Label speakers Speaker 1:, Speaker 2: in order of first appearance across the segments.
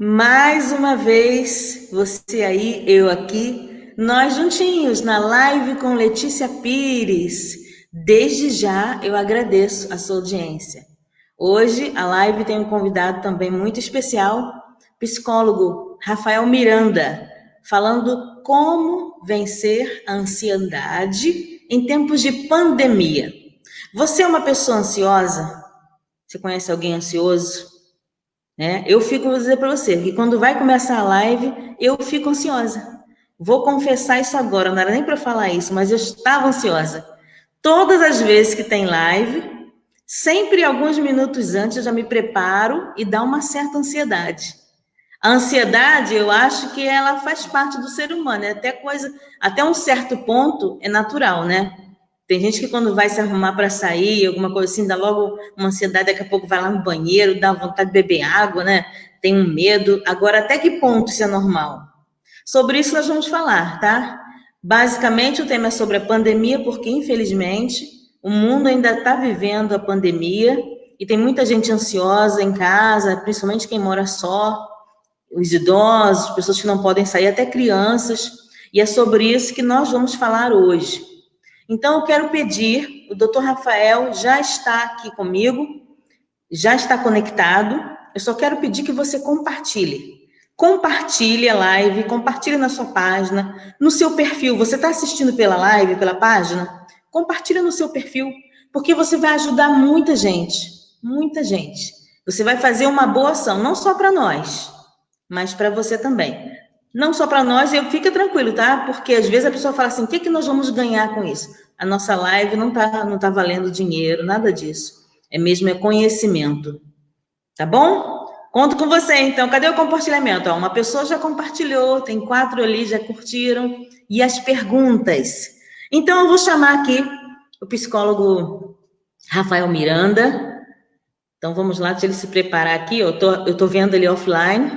Speaker 1: Mais uma vez, você aí, eu aqui, nós juntinhos na live com Letícia Pires. Desde já eu agradeço a sua audiência. Hoje a live tem um convidado também muito especial, psicólogo Rafael Miranda, falando como vencer a ansiedade em tempos de pandemia. Você é uma pessoa ansiosa? Você conhece alguém ansioso? Né? Eu fico, vou dizer para você, que quando vai começar a live, eu fico ansiosa. Vou confessar isso agora, não era nem para falar isso, mas eu estava ansiosa. Todas as vezes que tem live, sempre alguns minutos antes eu já me preparo e dá uma certa ansiedade. A ansiedade, eu acho que ela faz parte do ser humano, é até coisa, até um certo ponto é natural, né? Tem gente que quando vai se arrumar para sair, alguma coisa assim, dá logo uma ansiedade, daqui a pouco vai lá no banheiro, dá vontade de beber água, né? Tem um medo. Agora, até que ponto isso é normal? Sobre isso nós vamos falar, tá? Basicamente, o tema é sobre a pandemia, porque infelizmente o mundo ainda está vivendo a pandemia e tem muita gente ansiosa em casa, principalmente quem mora só, os idosos, pessoas que não podem sair, até crianças. E é sobre isso que nós vamos falar hoje. Então, eu quero pedir, o doutor Rafael já está aqui comigo, já está conectado. Eu só quero pedir que você compartilhe. Compartilhe a live, compartilhe na sua página, no seu perfil. Você está assistindo pela live, pela página? Compartilhe no seu perfil, porque você vai ajudar muita gente. Muita gente. Você vai fazer uma boa ação, não só para nós, mas para você também. Não só para nós, e fica tranquilo, tá? Porque às vezes a pessoa fala assim: o que, que nós vamos ganhar com isso? A nossa live não tá valendo dinheiro, nada disso. É mesmo conhecimento. Tá bom? Conto com você, então. Cadê o compartilhamento? Ó, uma pessoa já compartilhou, tem 4 ali, já curtiram. E as perguntas? Então, eu vou chamar aqui o psicólogo Rafael Miranda. Então, vamos lá, deixa ele se preparar aqui. Eu tô vendo ele offline.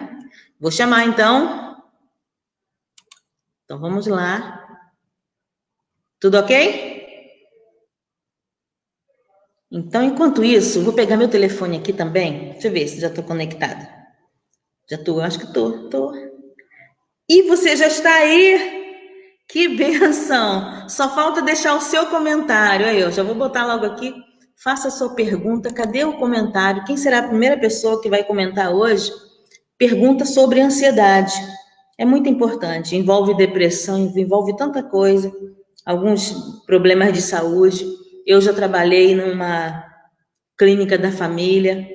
Speaker 1: Vou chamar, então. Então, vamos lá. Tudo ok? Então, enquanto isso, vou pegar meu telefone aqui também. Deixa eu ver se já estou conectada. Já estou, acho que estou. E você já está aí? Que benção! Só falta deixar o seu comentário. Aí, eu já vou botar logo aqui. Faça a sua pergunta. Cadê o comentário? Quem será a primeira pessoa que vai comentar hoje? Pergunta sobre ansiedade. É muito importante. Envolve depressão, envolve tanta coisa. Alguns problemas de saúde. Eu já trabalhei numa clínica da família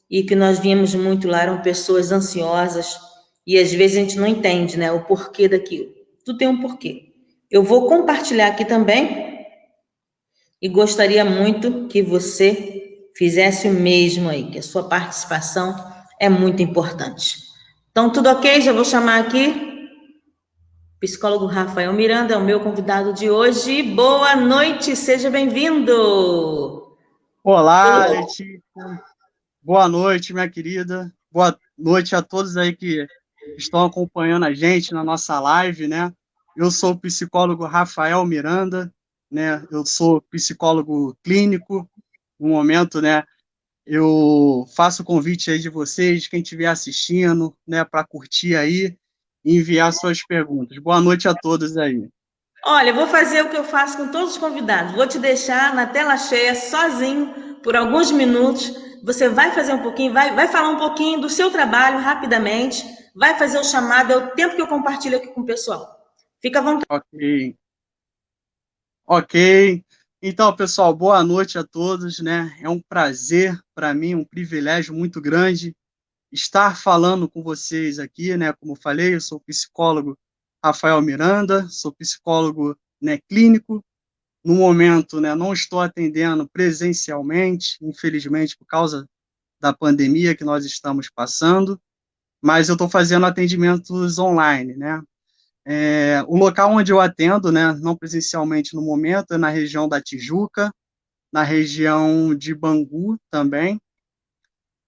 Speaker 1: e que nós víamos muito lá eram pessoas ansiosas e às vezes a gente não entende, né, o porquê daquilo. Tudo tem um porquê. Eu vou compartilhar aqui também e gostaria muito que você fizesse o mesmo aí, que a sua participação é muito importante. Então, tudo ok? Já vou chamar aqui o psicólogo Rafael Miranda, é o meu convidado de hoje. Boa noite, seja bem-vindo.
Speaker 2: Olá,
Speaker 1: Tudo
Speaker 2: Letícia. Boa noite, minha querida. Boa noite a todos aí que estão acompanhando a gente na nossa live, né? Eu sou o psicólogo Rafael Miranda, né? Eu sou psicólogo clínico. No momento, né, eu faço o convite aí de vocês, quem estiver assistindo, né, para curtir aí e enviar suas perguntas. Boa noite a todos aí.
Speaker 1: Olha, eu vou fazer o que eu faço com todos os convidados. Vou te deixar na tela cheia, sozinho, por alguns minutos. Você vai fazer um pouquinho, vai falar um pouquinho do seu trabalho rapidamente, vai fazer o chamado, é o tempo que eu compartilho aqui com o pessoal. Fica à vontade.
Speaker 2: Ok. Ok. Então, pessoal, boa noite a todos, né? É um prazer para mim, um privilégio muito grande estar falando com vocês aqui, né? Como eu falei, eu sou o psicólogo Rafael Miranda, sou psicólogo, né, clínico. No momento, né, não estou atendendo presencialmente, infelizmente, por causa da pandemia que nós estamos passando, mas eu estou fazendo atendimentos online, né? O local onde eu atendo, né, não presencialmente no momento, é na região da Tijuca, na região de Bangu também.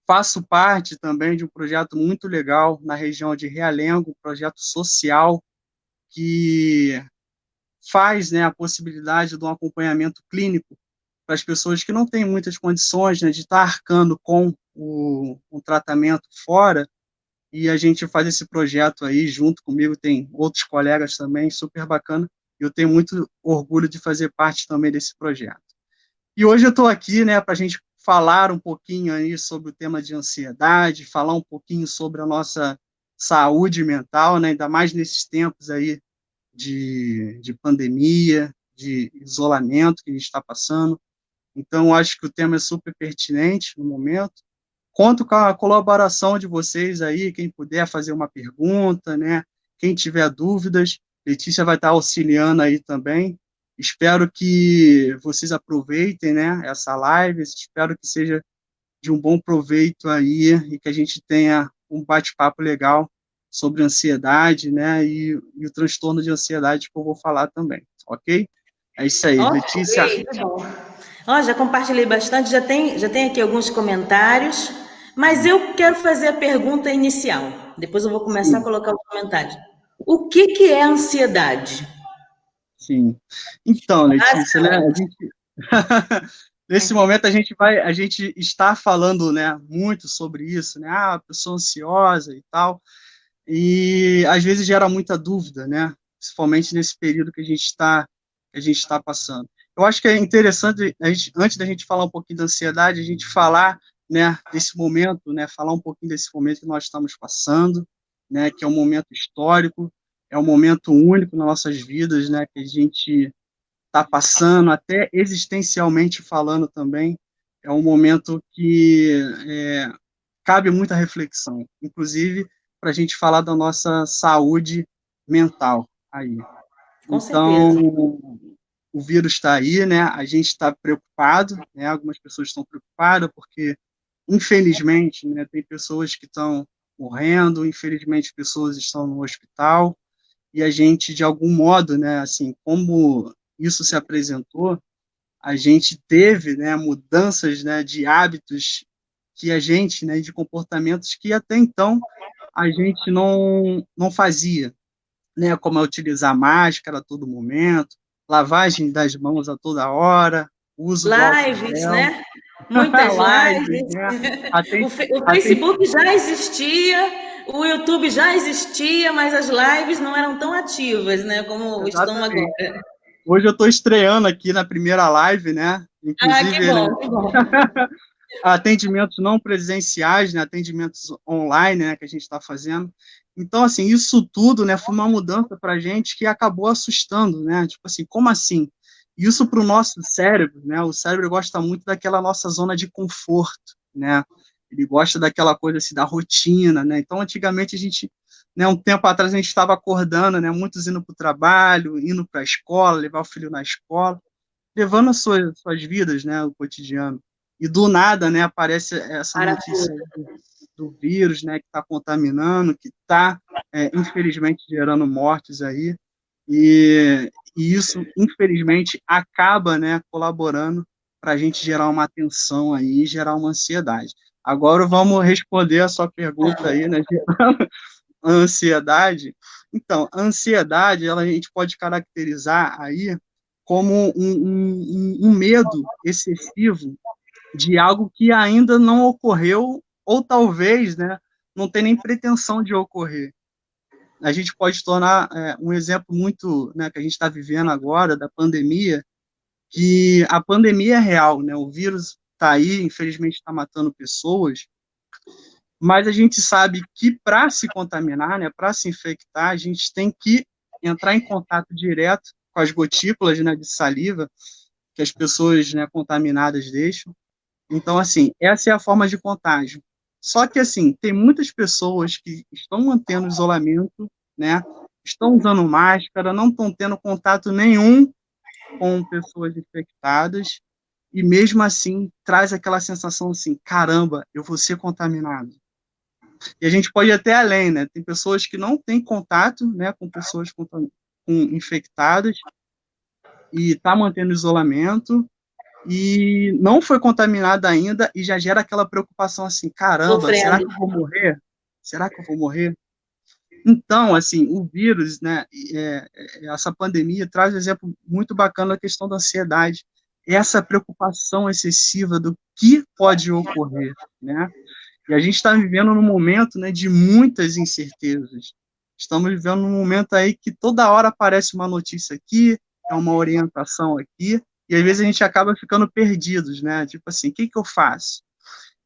Speaker 2: Faço parte também de um projeto muito legal na região de Realengo, um projeto social que faz, né, a possibilidade de um acompanhamento clínico para as pessoas que não têm muitas condições, né, de estar arcando com o tratamento fora. e a gente faz esse projeto aí junto comigo, tem outros colegas também, super bacana, e eu tenho muito orgulho de fazer parte também desse projeto. E hoje eu estou aqui, né, para a gente falar um pouquinho aí sobre o tema de ansiedade, falar um pouquinho sobre a nossa saúde mental, né, ainda mais nesses tempos aí de pandemia, de isolamento que a gente está passando. Então, eu acho que o tema é super pertinente no momento. Conto com a colaboração de vocês aí, quem puder fazer uma pergunta, né? Quem tiver dúvidas, Letícia vai estar auxiliando aí também. Espero que vocês aproveitem, né, essa live, espero que seja de um bom proveito aí e que a gente tenha um bate-papo legal sobre ansiedade, né, e o transtorno de ansiedade que eu vou falar também, ok? É isso aí, Letícia.
Speaker 1: Ok, tá bom. Ó, já compartilhei bastante, já tem aqui alguns comentários, mas eu quero fazer a pergunta inicial. Depois eu vou começar a
Speaker 2: Sim,
Speaker 1: colocar os comentários. O que que é ansiedade?
Speaker 2: sim. Então, Letícia, né, a
Speaker 1: Basicamente.
Speaker 2: gente nesse momento a gente está falando, né, muito sobre isso, né, a pessoa ansiosa e tal, e às vezes gera muita dúvida, né, principalmente nesse período que a gente está passando. Eu acho que é interessante, antes da gente falar um pouquinho da ansiedade, a gente falar, né, desse momento, né, falar um pouquinho desse momento que nós estamos passando, né, que é um momento histórico, é um momento único nas nossas vidas, né, que a gente está passando, até existencialmente falando também, é um momento que cabe muita reflexão, inclusive para a gente falar da nossa saúde mental aí.
Speaker 1: Com
Speaker 2: Então,
Speaker 1: certeza.
Speaker 2: o vírus está aí, né? A gente está preocupado, né? Algumas pessoas estão preocupadas porque, infelizmente, né, tem pessoas que estão morrendo, infelizmente, pessoas estão no hospital, e a gente, de algum modo, né, assim, como isso se apresentou, a gente teve, né, mudanças, né, de hábitos que a gente, né, de comportamentos que até então a gente não fazia, né, como é utilizar máscara a todo momento, lavagem das mãos a toda hora, uso do álcool
Speaker 1: Lives,
Speaker 2: gel,
Speaker 1: né? Muitas
Speaker 2: lives,
Speaker 1: lives.
Speaker 2: né,
Speaker 1: O
Speaker 2: aten,
Speaker 1: Facebook já existia, o YouTube já existia, mas as lives não eram tão ativas, né, como estão
Speaker 2: exatamente.
Speaker 1: agora.
Speaker 2: Hoje eu estou estreando aqui na primeira live, né,
Speaker 1: Ah, que
Speaker 2: inclusive, né,
Speaker 1: bom, que bom.
Speaker 2: atendimentos não presenciais, né, atendimentos online, né, que a gente está fazendo. Então, assim, isso tudo, né, foi uma mudança para a gente que acabou assustando, né? Tipo assim, como assim? Isso para o nosso cérebro, né? O cérebro gosta muito daquela nossa zona de conforto, né? Ele gosta daquela coisa assim da rotina, né? Então, antigamente a gente, né, um tempo atrás a gente estava acordando, né? Muitos indo para o trabalho, indo para a escola, levar o filho na escola, levando as suas vidas, né, o cotidiano. E do nada, né, aparece essa
Speaker 1: Para
Speaker 2: notícia
Speaker 1: tudo.
Speaker 2: do vírus, né, que está contaminando, que está, infelizmente, gerando mortes aí. E isso, infelizmente, acaba, né, colaborando para a gente gerar uma tensão aí, gerar uma ansiedade. Agora vamos responder a sua pergunta aí, né, a ansiedade. Então, a ansiedade, ela, a gente pode caracterizar aí como um medo excessivo de algo que ainda não ocorreu, ou talvez, né, não tem nem pretensão de ocorrer. A gente pode tornar um exemplo muito, né, que a gente está vivendo agora, da pandemia, que a pandemia é real, né, o vírus está aí, infelizmente está matando pessoas, mas a gente sabe que para se contaminar, né, para se infectar, a gente tem que entrar em contato direto com as gotículas, né, de saliva que as pessoas, né, contaminadas deixam. Então, assim, essa é a forma de contágio. Só que, assim, tem muitas pessoas que estão mantendo isolamento, né, estão usando máscara, não estão tendo contato nenhum com pessoas infectadas, e mesmo assim traz aquela sensação assim, caramba, eu vou ser contaminado. E a gente pode ir até além, né? Tem pessoas que não têm contato, né, com pessoas com infectadas e está mantendo isolamento e não foi contaminada ainda e já gera aquela preocupação assim, caramba, será
Speaker 1: Sofrendo.
Speaker 2: que eu vou morrer? Será que eu vou morrer? Então, assim, o vírus, né, essa pandemia traz um exemplo muito bacana da questão da ansiedade, essa preocupação excessiva do que pode ocorrer, né? E a gente está vivendo num momento, né, de muitas incertezas. Estamos vivendo num momento aí que toda hora aparece uma notícia aqui, é uma orientação aqui, e às vezes a gente acaba ficando perdidos, né? Tipo assim, o que que eu faço?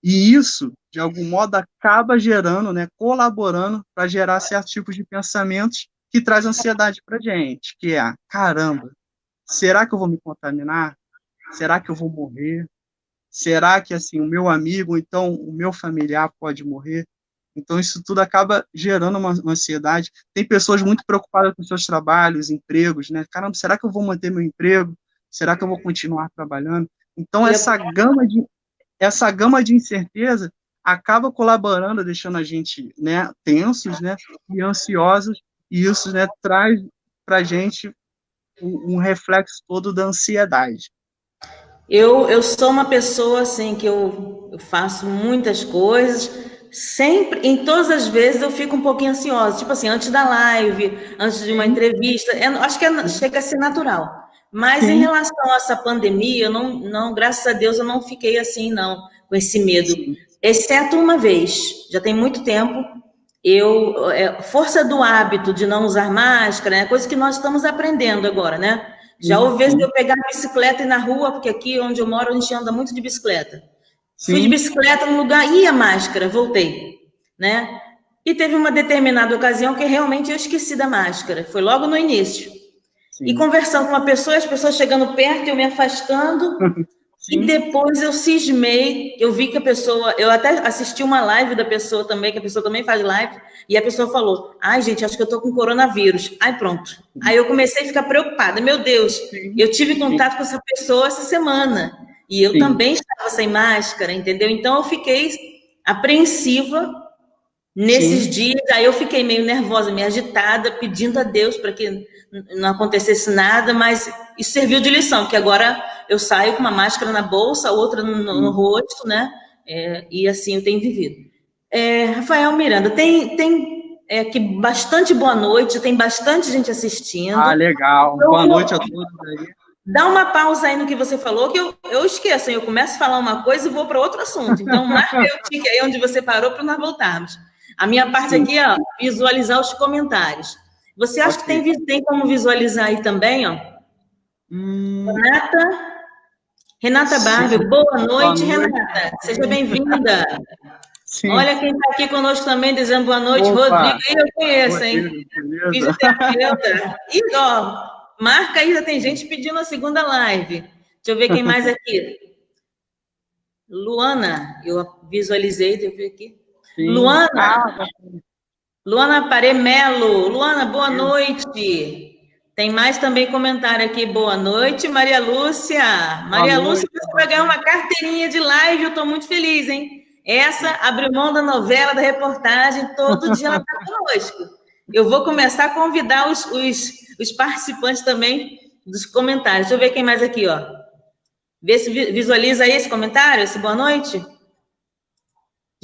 Speaker 2: E isso, de algum modo, acaba gerando, né, colaborando para gerar certos tipos de pensamentos que traz ansiedade para a gente, que é, caramba, será que eu vou me contaminar? Será que eu vou morrer? Será que, assim, o meu amigo, então, o meu familiar pode morrer? Então, isso tudo acaba gerando uma ansiedade. Tem pessoas muito preocupadas com seus trabalhos, empregos, né? Caramba, será que eu vou manter meu emprego? Será que eu vou continuar trabalhando? Então,
Speaker 1: E
Speaker 2: essa gama de incerteza acaba colaborando, deixando a gente, né, tensos, né, e ansiosos, e isso, né, traz para a gente um reflexo todo da ansiedade.
Speaker 1: eu sou uma pessoa assim que eu faço muitas coisas, sempre, em todas as vezes eu fico um pouquinho ansiosa, tipo assim, antes da live, antes de uma
Speaker 2: Sim,
Speaker 1: entrevista, acho que chega a ser natural. Mas em
Speaker 2: sim,
Speaker 1: relação a essa pandemia, eu não, graças a Deus, eu não fiquei assim, não, com esse medo.
Speaker 2: sim,
Speaker 1: Exceto uma vez, já tem muito tempo, força do hábito de não usar máscara, é coisa que nós estamos aprendendo agora, né? Já
Speaker 2: sim,
Speaker 1: houve vezes de
Speaker 2: sim,
Speaker 1: eu pegar a bicicleta e ir na rua, porque aqui onde eu moro a gente anda muito de bicicleta. Fui de
Speaker 2: sim,
Speaker 1: bicicleta no lugar, ia máscara, voltei, né? E teve uma determinada ocasião que realmente eu esqueci da máscara, foi logo no início. E
Speaker 2: sim,
Speaker 1: conversando com uma pessoa, as pessoas chegando perto, eu me afastando, e
Speaker 2: sim,
Speaker 1: depois eu cismei, eu vi que a pessoa, eu até assisti uma live da pessoa também, que a pessoa também faz live, e a pessoa falou, ai gente, acho que eu tô com coronavírus. Ai pronto. Aí eu comecei a ficar preocupada, meu Deus,
Speaker 2: sim,
Speaker 1: eu tive
Speaker 2: sim,
Speaker 1: contato com essa pessoa essa semana, e eu
Speaker 2: sim,
Speaker 1: também estava sem máscara, entendeu? Então eu fiquei apreensiva nesses
Speaker 2: sim,
Speaker 1: dias, aí eu fiquei meio nervosa, meio agitada, pedindo a Deus para que não acontecesse nada, mas isso serviu de lição, porque agora eu saio com uma máscara na bolsa, outra no
Speaker 2: sim.
Speaker 1: rosto, né? E assim eu tenho vivido. Rafael Miranda, tem aqui bastante boa noite, tem bastante gente
Speaker 2: Ah,
Speaker 1: assistindo.
Speaker 2: legal.
Speaker 1: Eu
Speaker 2: Boa
Speaker 1: vou
Speaker 2: noite a todos aí.
Speaker 1: dar uma pausa aí no que você falou, que eu esqueço, hein? Eu começo a falar uma coisa e vou para outro assunto. Então, marca aí o tique aí onde você parou para nós voltarmos. A minha parte
Speaker 2: Sim,
Speaker 1: aqui é ó, visualizar os comentários. Você acha que
Speaker 2: ok.
Speaker 1: tem como visualizar aí também, ó?
Speaker 2: Hum,
Speaker 1: Renata, Renata
Speaker 2: sim,
Speaker 1: Barbie, boa
Speaker 2: boa
Speaker 1: noite,
Speaker 2: noite.
Speaker 1: Renata. Seja
Speaker 2: Sim,
Speaker 1: bem-vinda.
Speaker 2: sim.
Speaker 1: Olha quem está aqui conosco também, dizendo boa noite, Rodrigo.
Speaker 2: Opa,
Speaker 1: Eu conheço, hein?
Speaker 2: Rodrigo, beleza?
Speaker 1: Fisioterapeuta. E, ó, marca aí, já tem gente pedindo a segunda live. Deixa eu ver quem mais aqui. Luana, eu visualizei, deixa eu ver aqui.
Speaker 2: Sim. Ah,
Speaker 1: Luana, Luana Paremelo. Luana, boa
Speaker 2: beleza.
Speaker 1: noite. Tem mais também comentário aqui. Boa noite, Maria Lúcia.
Speaker 2: Boa
Speaker 1: Maria Lúcia,
Speaker 2: noite,
Speaker 1: você
Speaker 2: boa
Speaker 1: vai ganhar
Speaker 2: noite.
Speaker 1: uma carteirinha de live, eu estou muito feliz, hein? Essa abriu mão da novela, da reportagem, todo dia ela está conosco. Eu vou começar a convidar os participantes também dos comentários. Deixa eu ver quem mais aqui, ó. Vê se visualiza aí esse comentário, esse boa noite.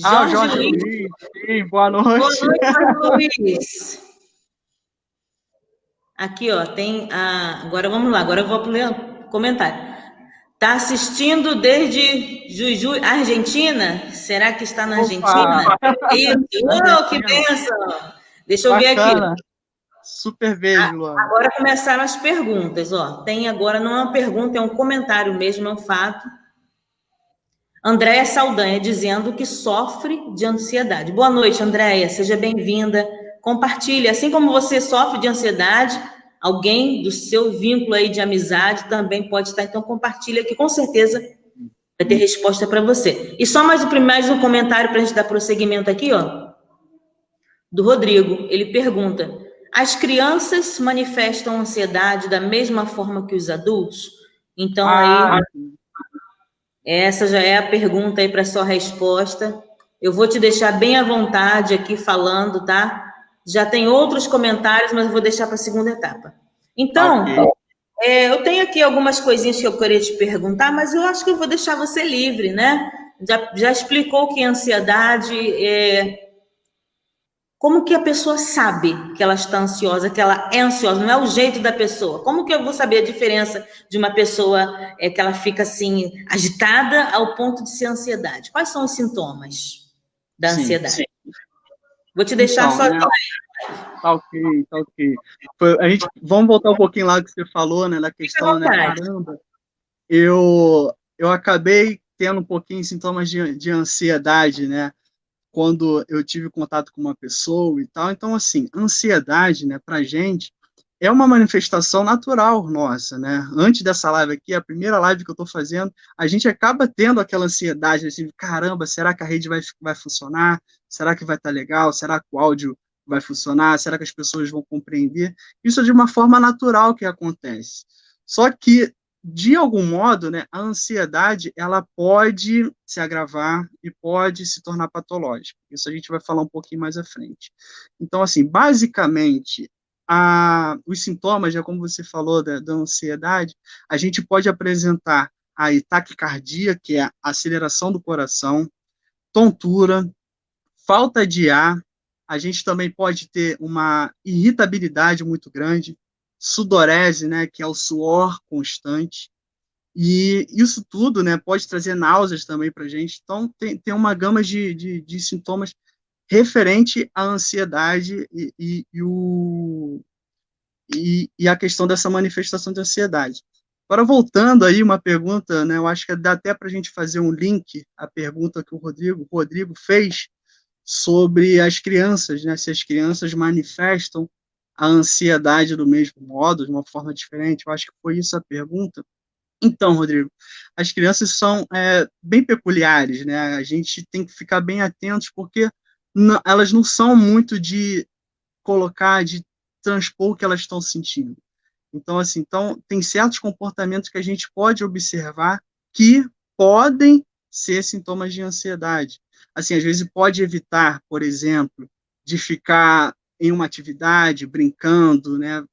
Speaker 2: Ah, o
Speaker 1: Jorge
Speaker 2: Jorge
Speaker 1: Luiz.
Speaker 2: Luiz, sim, boa
Speaker 1: Boa
Speaker 2: noite.
Speaker 1: noite, Jorge Luiz. Aqui, ó, tem a. Agora vamos lá, agora eu vou ler o comentário. Tá assistindo desde Juju, Argentina? Será que está na
Speaker 2: Opa,
Speaker 1: Argentina? Isso, oh, que
Speaker 2: Argentina,
Speaker 1: benção! Deixa eu ver aqui.
Speaker 2: bacana. Super beijo, Luana.
Speaker 1: Agora começaram as perguntas, ó. Tem agora, não é uma pergunta, é um comentário mesmo, é um fato. Andréia Saldanha dizendo que sofre de ansiedade. Boa noite, Andréia, seja bem-vinda. Compartilhe, assim como você sofre de ansiedade, alguém do seu vínculo aí de amizade também pode estar, então compartilha que com certeza vai ter resposta para você. E só mais um comentário para a gente dar prosseguimento aqui, ó, do Rodrigo. Ele pergunta: as crianças manifestam ansiedade da mesma forma que os adultos? Então aí
Speaker 2: Ah,
Speaker 1: essa já é a pergunta aí para sua resposta. Eu vou te deixar bem à vontade aqui falando, tá? Já tem outros comentários, mas eu vou deixar para a segunda etapa. Então,
Speaker 2: ok.
Speaker 1: eu tenho aqui algumas coisinhas que eu queria te perguntar, mas eu acho que eu vou deixar você livre, né? Já explicou o que é ansiedade, como que a pessoa sabe que ela está ansiosa, que ela é ansiosa? Não é o jeito da pessoa. Como que eu vou saber a diferença de uma pessoa que ela fica assim agitada ao ponto de ser ansiedade? Quais são os sintomas? da
Speaker 2: Sim,
Speaker 1: ansiedade.
Speaker 2: sim.
Speaker 1: Vou te deixar
Speaker 2: Então, né?
Speaker 1: sozinha.
Speaker 2: Tá ok, tá ok. Vamos voltar um pouquinho lá que você falou, né, da
Speaker 1: Fica à
Speaker 2: questão, né,
Speaker 1: vontade.
Speaker 2: caramba, eu acabei tendo um pouquinho de sintomas de ansiedade, né, quando eu tive contato com uma pessoa e tal. Então, assim, ansiedade, né, pra gente, é uma manifestação natural nossa, né? Antes dessa live aqui, a primeira live que eu tô fazendo, a gente acaba tendo aquela ansiedade, assim, caramba, será que a rede vai funcionar? Será que vai estar legal? Será que o áudio vai funcionar? Será que as pessoas vão compreender? Isso é de uma forma natural que acontece. Só que, de algum modo, né, a ansiedade, ela pode se agravar e pode se tornar patológica. Isso a gente vai falar um pouquinho mais à frente. Então, assim, basicamente, os sintomas, já como você falou, da ansiedade, a gente pode apresentar a taquicardia, que é a aceleração do coração, tontura, falta de ar, a gente também pode ter uma irritabilidade muito grande, sudorese, né, que é o suor constante, e isso tudo, né, pode trazer náuseas também para a gente. Então, tem uma gama de sintomas referente à ansiedade e a questão dessa manifestação de ansiedade. Agora, voltando aí, uma pergunta, né, eu acho que dá até para a gente fazer um link à pergunta que o Rodrigo fez sobre as crianças, né, se as crianças manifestam a ansiedade do mesmo modo, de uma forma diferente. Eu acho que foi isso a pergunta. Então, Rodrigo, as crianças são bem peculiares, né? A gente tem que ficar bem atentos, porque elas não são muito de colocar, de transpor o que elas estão sentindo. Então, assim, tem certos comportamentos que a gente pode observar que podem ser sintomas de ansiedade. Assim, às vezes pode evitar, por exemplo, de ficar em uma atividade, brincando, né,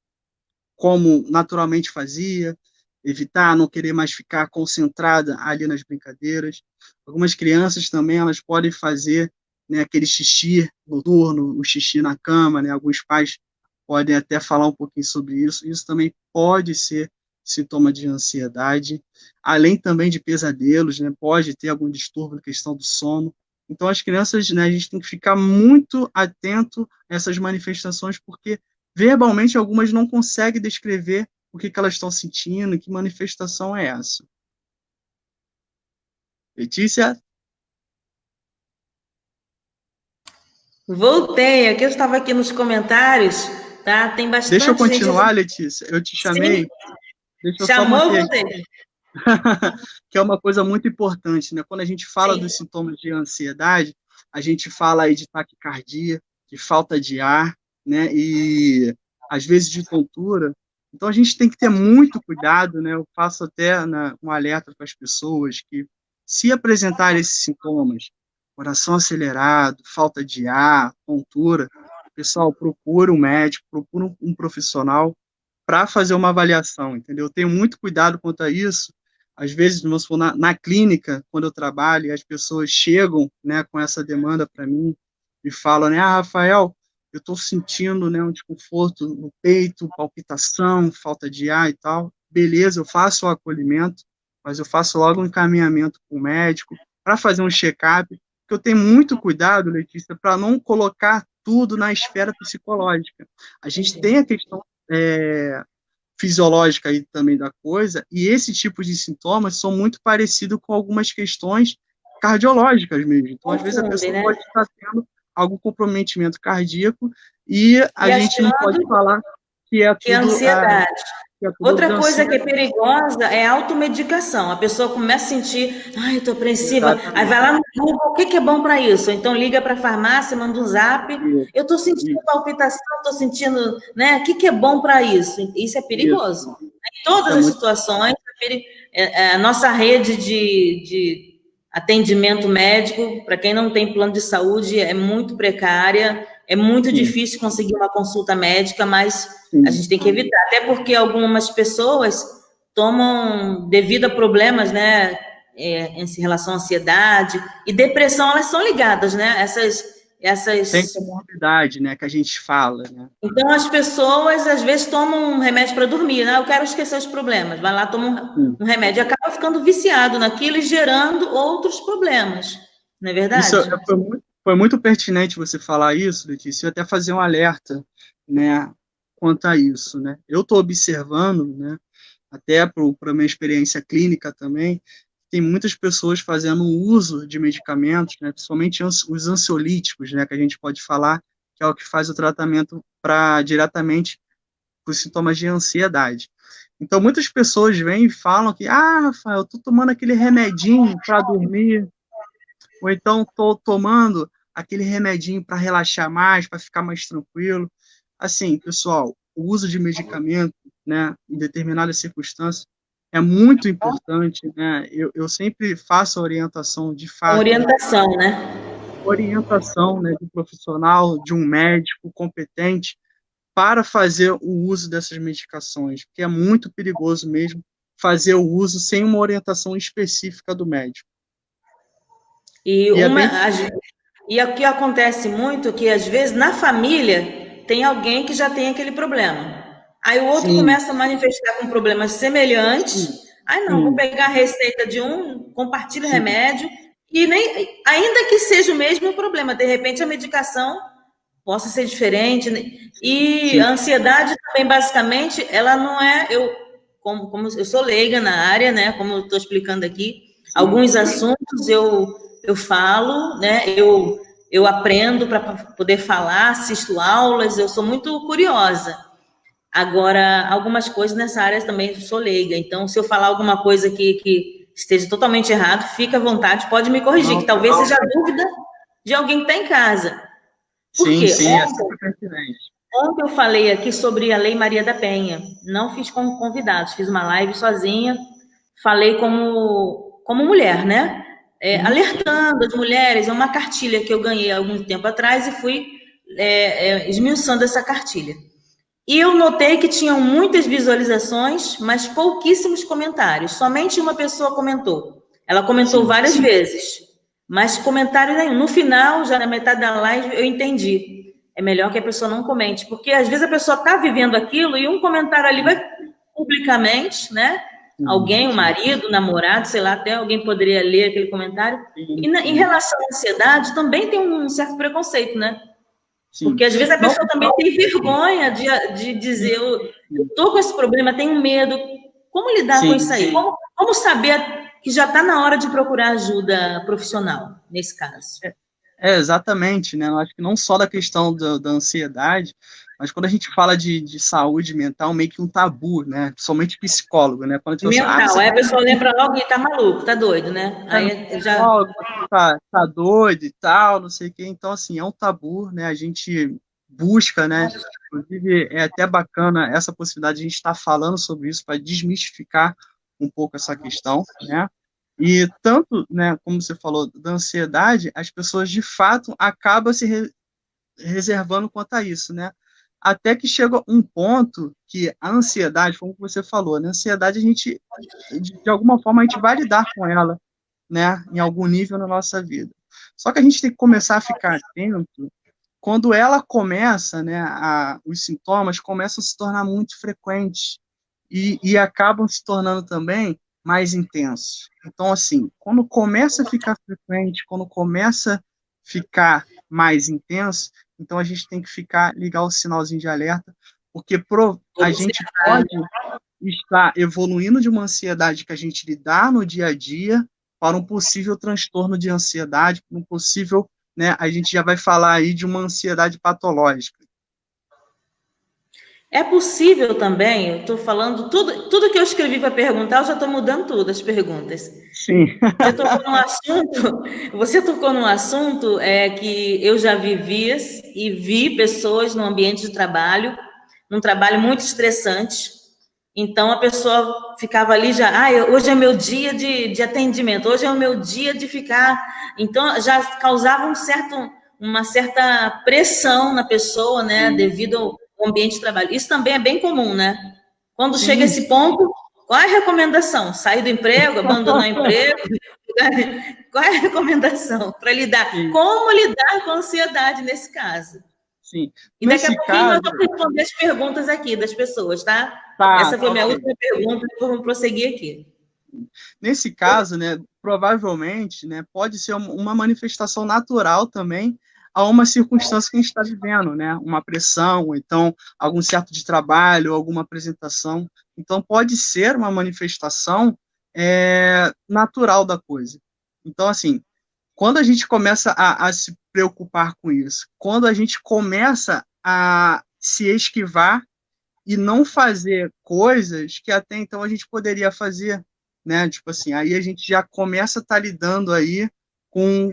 Speaker 2: como naturalmente fazia, evitar, não querer mais ficar concentrada ali nas brincadeiras. Algumas crianças também, elas podem fazer, né, aquele xixi noturno, o xixi na cama, né, alguns pais podem até falar um pouquinho sobre isso. Isso também pode ser sintoma de ansiedade, além também de pesadelos, né, pode ter algum distúrbio na questão do sono. Então, as crianças, né, a gente tem que ficar muito atento a essas manifestações, porque verbalmente algumas não conseguem descrever o que elas estão sentindo, que manifestação é essa. Letícia?
Speaker 1: Voltei, aqui eu estava aqui nos comentários, tá? Tem
Speaker 2: Deixa eu
Speaker 1: bastante gente.
Speaker 2: continuar, Letícia. Eu te
Speaker 1: Sim,
Speaker 2: chamei. Deixa eu só
Speaker 1: chamou,
Speaker 2: manter
Speaker 1: voltei.
Speaker 2: aqui, que é uma coisa muito importante, né? Quando a gente fala
Speaker 1: Sim.
Speaker 2: dos sintomas de ansiedade, a gente fala aí de taquicardia, de falta de ar, né? E às vezes de tontura. Então a gente tem que ter muito cuidado, né? Eu faço até um alerta para as pessoas que, se apresentar esses sintomas, coração acelerado, falta de ar, tontura, pessoal, procura um médico, procura um profissional para fazer uma avaliação, entendeu? Eu tenho muito cuidado quanto a isso. Às vezes, vamos supor, na clínica, quando eu trabalho, as pessoas chegam, né, com essa demanda para mim e falam, né, Rafael, eu estou sentindo, né, um desconforto no peito, palpitação, falta de ar e tal. Beleza, eu faço o acolhimento, mas eu faço logo um encaminhamento para o médico para fazer um check-up, porque eu tenho muito cuidado, Letícia, para não colocar tudo na esfera psicológica. A gente tem a questão fisiológica aí também da coisa, e esse tipo de sintomas são muito parecidos com algumas questões cardiológicas mesmo. Então, às vezes, a
Speaker 1: Confunde,
Speaker 2: pessoa
Speaker 1: né?
Speaker 2: pode estar tendo algum comprometimento cardíaco e a
Speaker 1: E
Speaker 2: gente não pode
Speaker 1: achando
Speaker 2: falar que é
Speaker 1: que é
Speaker 2: tudo,
Speaker 1: ansiedade. Outra
Speaker 2: da
Speaker 1: coisa que é
Speaker 2: ansiedade.
Speaker 1: perigosa é a automedicação. A pessoa começa a sentir, ai, eu estou apreensiva, aí
Speaker 2: Exatamente.
Speaker 1: vai lá no Google, o que que é bom para isso? Então liga para a farmácia, manda um zap,
Speaker 2: Isso,
Speaker 1: eu estou sentindo
Speaker 2: isso,
Speaker 1: palpitação, estou sentindo, né? O que que é bom para isso? Isso é perigoso.
Speaker 2: isso.
Speaker 1: Em
Speaker 2: Isso
Speaker 1: todas
Speaker 2: é
Speaker 1: as
Speaker 2: muito.
Speaker 1: situações, a nossa rede de atendimento médico, para quem não tem plano de saúde, é muito precária, é muito
Speaker 2: Sim,
Speaker 1: difícil conseguir uma consulta médica, mas a
Speaker 2: sim,
Speaker 1: gente tem que evitar, até porque algumas pessoas tomam, devido a problemas, né, em relação à ansiedade e depressão, elas são ligadas, né,
Speaker 2: tem
Speaker 1: essas...
Speaker 2: comorbidade, né, que a gente fala, né?
Speaker 1: Então, as pessoas, às vezes, tomam um remédio para dormir, né, eu quero esquecer os problemas, vai lá, toma
Speaker 2: Sim.
Speaker 1: um remédio, acaba ficando viciado naquilo e gerando outros problemas, não é
Speaker 2: Isso
Speaker 1: verdade?
Speaker 2: foi foi muito pertinente você falar isso, Letícia, e até fazer um alerta, né, quanto a isso, né? Eu estou observando, né, até para a minha experiência clínica também, tem muitas pessoas fazendo uso de medicamentos, né, principalmente os ansiolíticos, né, que a gente pode falar, que é o que faz o tratamento para diretamente para os sintomas de ansiedade. Então, muitas pessoas vêm e falam que, Rafael, eu estou tomando aquele remedinho para dormir, ou então estou tomando aquele remedinho para relaxar mais, para ficar mais tranquilo. Assim, pessoal, o uso de medicamento, né, em determinadas circunstâncias, é muito importante, né? Eu sempre faço a orientação, de
Speaker 1: Com
Speaker 2: fato,
Speaker 1: orientação, né?
Speaker 2: orientação, né, de um profissional, de um médico competente, para fazer o uso dessas medicações, porque é muito perigoso mesmo fazer o uso sem uma orientação específica do médico.
Speaker 1: E
Speaker 2: E é
Speaker 1: uma,
Speaker 2: bem.
Speaker 1: e o que acontece muito é que, às vezes, na família, tem alguém que já tem aquele problema. Aí o outro
Speaker 2: Sim,
Speaker 1: começa a manifestar com problemas semelhantes.
Speaker 2: sim,
Speaker 1: Aí não, vou
Speaker 2: sim,
Speaker 1: pegar a receita de um, compartilho o
Speaker 2: sim,
Speaker 1: remédio, e nem, ainda que seja o mesmo problema, de repente a medicação possa ser diferente, né? E
Speaker 2: sim,
Speaker 1: a ansiedade também, basicamente, ela não é. Como eu sou leiga na área, né? Como eu estou explicando aqui,
Speaker 2: sim,
Speaker 1: alguns assuntos eu falo, né? Eu aprendo para poder falar, assisto aulas, eu sou muito curiosa. Agora, algumas coisas nessa área também sou leiga, então se eu falar alguma coisa que esteja totalmente errado, fica à vontade, pode me corrigir,
Speaker 2: não,
Speaker 1: que talvez seja dúvida de alguém que está em casa. Por
Speaker 2: sim,
Speaker 1: quê?
Speaker 2: sim, é super pertinente.
Speaker 1: Ontem eu falei aqui sobre a Lei Maria da Penha. Não fiz com convidados, fiz uma live sozinha. Falei como mulher, né?
Speaker 2: Uhum,
Speaker 1: Alertando as mulheres. É uma cartilha que eu ganhei há algum tempo atrás e fui esmiuçando essa cartilha. E eu notei que tinham muitas visualizações, mas pouquíssimos comentários. Somente uma pessoa comentou. Ela comentou
Speaker 2: sim,
Speaker 1: várias vezes, mas comentário nenhum. No final, já na metade da live, eu entendi. É melhor que a pessoa não comente, porque às vezes a pessoa está vivendo aquilo e um comentário ali vai publicamente, né?
Speaker 2: sim,
Speaker 1: Alguém, o
Speaker 2: sim,
Speaker 1: marido, o namorado, sei lá, até alguém poderia ler aquele comentário. E
Speaker 2: sim,
Speaker 1: em
Speaker 2: sim,
Speaker 1: relação à ansiedade, também tem um certo preconceito, né?
Speaker 2: sim.
Speaker 1: Porque às vezes a
Speaker 2: Não,
Speaker 1: pessoa também tem vergonha de dizer, eu
Speaker 2: sim,
Speaker 1: estou com esse problema, tenho medo. Como lidar com
Speaker 2: sim,
Speaker 1: isso aí? Como saber que já está na hora de procurar ajuda profissional, nesse caso?
Speaker 2: exatamente, né? Eu acho que não só da questão da ansiedade, mas quando a gente fala de saúde mental, meio que um tabu, né? Principalmente psicólogo, né? Quando a gente fala assim,
Speaker 1: Mental.
Speaker 2: você
Speaker 1: Aí a
Speaker 2: tem que
Speaker 1: pessoa lembra logo e tá maluco, tá doido, né?
Speaker 2: ir no
Speaker 1: Aí já.
Speaker 2: psicólogo, você tá doido e tal, não sei o quê. Então, assim, é um tabu, né? A gente busca, né? Inclusive, é até bacana essa possibilidade de a gente estar falando sobre isso para desmistificar um pouco essa questão, né? E tanto, né, como você falou, da ansiedade, as pessoas de fato acabam se reservando quanto a isso, né? Até que chega um ponto que a ansiedade, como você falou, né? A ansiedade a gente, de alguma forma, a gente vai lidar com ela, né? Em algum nível na nossa vida. Só que a gente tem que começar a ficar atento quando ela começa, né? Os sintomas começam a se tornar muito frequentes e acabam se tornando também mais intensos. Então, assim, quando começa a ficar frequente, quando começa a ficar mais intenso, então a gente tem que ligar o sinalzinho de alerta, porque a gente
Speaker 1: Observar.
Speaker 2: pode estar evoluindo de uma ansiedade que a gente lidar no dia a dia para um possível transtorno de ansiedade, um possível, né, a gente já vai falar aí de uma ansiedade patológica.
Speaker 1: É possível também, eu estou falando, tudo que eu escrevi para perguntar, eu já estou mudando tudo, as perguntas.
Speaker 2: Sim,
Speaker 1: Você tocou num assunto, você tocou num assunto que eu já vivi e vi pessoas no ambiente de trabalho, num trabalho muito estressante. Então a pessoa ficava ali já, hoje é meu dia de atendimento, hoje é o meu dia de ficar. Então já causava uma certa pressão na pessoa, né,
Speaker 2: sim,
Speaker 1: devido ao ambiente de trabalho. Isso também é bem comum, né? Quando chega
Speaker 2: sim.
Speaker 1: esse ponto, qual é a recomendação? Sair do emprego, abandonar o emprego? Qual é a recomendação para lidar?
Speaker 2: Sim,
Speaker 1: Como lidar com a ansiedade nesse caso?
Speaker 2: sim.
Speaker 1: E daqui a
Speaker 2: Nesse
Speaker 1: pouquinho nós
Speaker 2: caso,
Speaker 1: vamos responder as perguntas aqui das pessoas, tá?
Speaker 2: tá,
Speaker 1: Essa foi
Speaker 2: tá
Speaker 1: a minha
Speaker 2: ok.
Speaker 1: última pergunta, vamos prosseguir aqui.
Speaker 2: Nesse caso, né, provavelmente, né, pode ser uma manifestação natural também a uma circunstância que a gente está vivendo, né, uma pressão, ou então algum certo de trabalho, alguma apresentação. Então, pode ser uma manifestação natural da coisa. Então, assim, quando a gente começa a se preocupar com isso, quando a gente começa a se esquivar e não fazer coisas que até então a gente poderia fazer, né? Tipo assim, aí a gente já começa a estar lidando aí com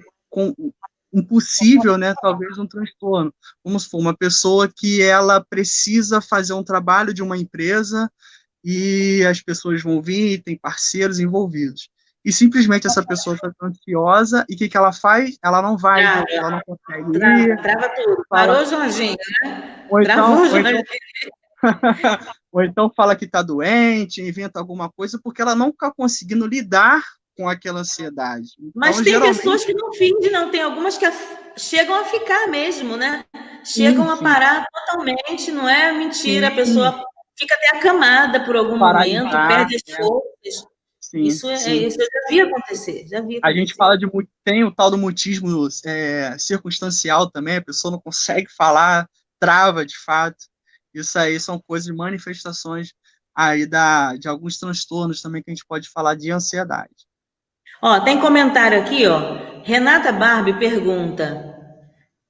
Speaker 2: um possível, né? Talvez um transtorno. Vamos supor, uma pessoa que ela precisa fazer um trabalho de uma empresa e as pessoas vão vir, tem parceiros envolvidos. E simplesmente essa pessoa está ansiosa e o que, que ela faz? Ela não vai,
Speaker 1: Trava,
Speaker 2: ela não consegue
Speaker 1: trava,
Speaker 2: ir,
Speaker 1: trava tudo.
Speaker 2: fala,
Speaker 1: Parou, Jorginho, né?
Speaker 2: ou então,
Speaker 1: Travou,
Speaker 2: ou
Speaker 1: Jorginho.
Speaker 2: então ou então fala que está doente, inventa alguma coisa, porque ela não está conseguindo lidar com aquela ansiedade.
Speaker 1: Mas
Speaker 2: Então,
Speaker 1: tem
Speaker 2: geralmente,
Speaker 1: pessoas que não fingem, não. Tem algumas que chegam a ficar mesmo, né?
Speaker 2: sim,
Speaker 1: Chegam a
Speaker 2: sim,
Speaker 1: parar totalmente, não é mentira. A
Speaker 2: sim,
Speaker 1: pessoa fica até acamada por algum momento,
Speaker 2: paralisar,
Speaker 1: perde as
Speaker 2: né?
Speaker 1: forças.
Speaker 2: Sim, sim.
Speaker 1: Isso eu já vi acontecer, já vi
Speaker 2: A gente
Speaker 1: acontecer.
Speaker 2: fala de tem o tal do mutismo circunstancial também, a pessoa não consegue falar, trava de fato. Isso aí são coisas, manifestações aí de alguns transtornos também que a gente pode falar de ansiedade.
Speaker 1: Ó, tem comentário aqui, ó. Renata Barbie pergunta: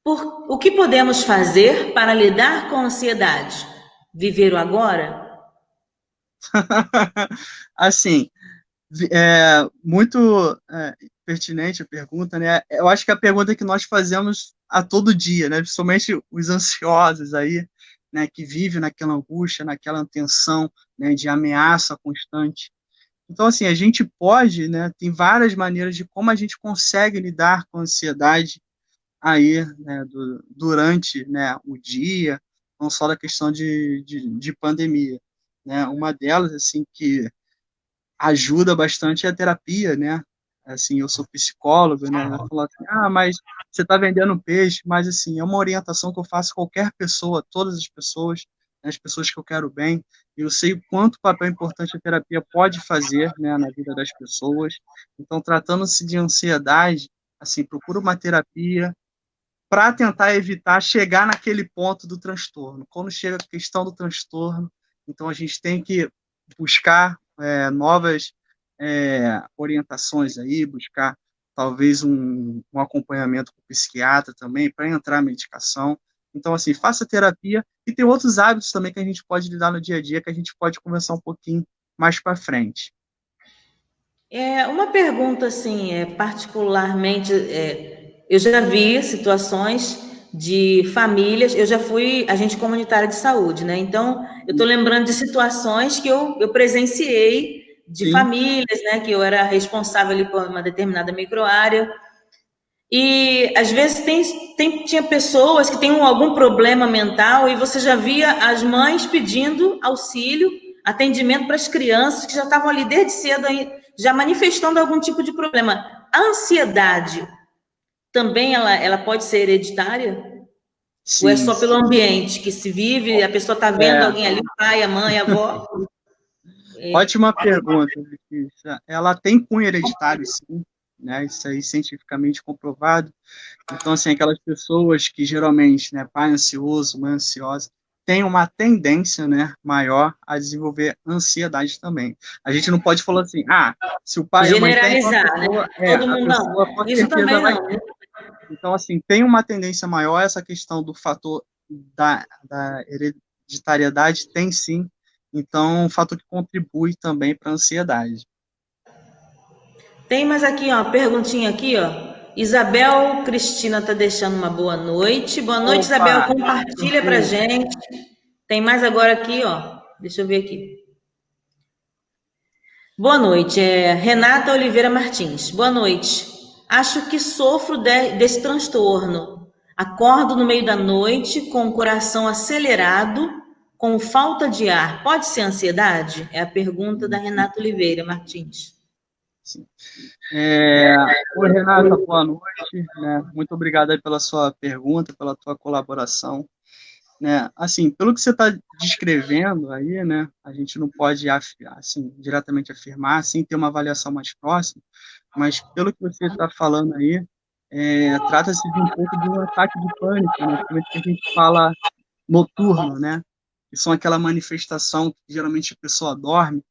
Speaker 1: o que podemos fazer para lidar com a ansiedade? Viver o agora?
Speaker 2: Assim, muito pertinente a pergunta, né? Eu acho que é a pergunta que nós fazemos a todo dia, né? Principalmente os ansiosos aí, né? Que vivem naquela angústia, naquela tensão, né? De ameaça constante. Então, assim, a gente pode, né? Tem várias maneiras de como a gente consegue lidar com a ansiedade aí, né? Durante, né? O dia, não só da questão de pandemia, né? Uma delas, assim, que ajuda bastante a terapia, né? Assim, eu sou psicólogo, né? Ela falou assim, mas você está vendendo peixe, mas assim, é uma orientação que eu faço a qualquer pessoa, todas as pessoas, né, as pessoas que eu quero bem, e eu sei o quanto papel importante a terapia pode fazer, né, na vida das pessoas. Então, tratando-se de ansiedade, assim, procura uma terapia para tentar evitar chegar naquele ponto do transtorno. Quando chega a questão do transtorno, então a gente tem que buscar novas orientações aí, buscar talvez um acompanhamento com o psiquiatra também para entrar a medicação. Então, assim, faça terapia e tem outros hábitos também que a gente pode lidar no dia a dia, que a gente pode conversar um pouquinho mais para frente.
Speaker 1: É uma pergunta assim, particularmente, eu já vi situações de famílias, eu já fui agente comunitária de saúde, né? Então, eu estou lembrando de situações que eu presenciei de
Speaker 2: Sim,
Speaker 1: famílias, né? Que eu era responsável ali por uma determinada microárea. E às vezes tinha pessoas que têm algum problema mental e você já via as mães pedindo auxílio, atendimento para as crianças que já estavam ali desde cedo, já manifestando algum tipo de problema. A ansiedade também ela pode ser hereditária? Ou é
Speaker 2: sim,
Speaker 1: só pelo
Speaker 2: sim.
Speaker 1: ambiente que se vive, a pessoa está vendo
Speaker 2: É,
Speaker 1: alguém ali, o pai, a mãe, a avó?
Speaker 2: ótima pergunta, Letícia. Ela tem cunho hereditário, sim, né? Isso aí cientificamente comprovado. Então, assim, aquelas pessoas que geralmente, né, pai ansioso, mãe ansiosa, têm uma tendência, né, maior a desenvolver ansiedade também. A gente não pode falar assim, se o pai e a mãe têm, então
Speaker 1: Generalizar, né? Todo
Speaker 2: a
Speaker 1: mundo não.
Speaker 2: pessoa com
Speaker 1: Isso
Speaker 2: certeza
Speaker 1: também
Speaker 2: vai
Speaker 1: não, né?
Speaker 2: ter. Então, assim, tem uma tendência maior, essa questão do fator da hereditariedade tem sim, então um fator que contribui também para a ansiedade.
Speaker 1: Tem mais aqui, ó, perguntinha aqui, ó. Isabel Cristina tá deixando uma boa noite. Boa noite, Isabel.
Speaker 2: Opa,
Speaker 1: Compartilha pra
Speaker 2: tranquilo.
Speaker 1: gente. Tem mais agora aqui, ó. Deixa eu ver aqui. Boa noite, Renata Oliveira Martins. Boa noite. Acho que sofro desse transtorno. Acordo no meio da noite com o coração acelerado, com falta de ar. Pode ser ansiedade? É a pergunta da Renata Oliveira Martins.
Speaker 2: Sim. Oi, Renata, boa noite, né? Muito obrigado aí pela sua pergunta, pela tua colaboração. né? Assim, pelo que você está descrevendo aí, né? A gente não pode, assim, diretamente afirmar, sem ter uma avaliação mais próxima, mas pelo que você está falando aí, trata-se de um pouco de um ataque de pânico, né? Principalmente que a gente fala noturno, né? Que são aquela manifestação que geralmente a pessoa dorme.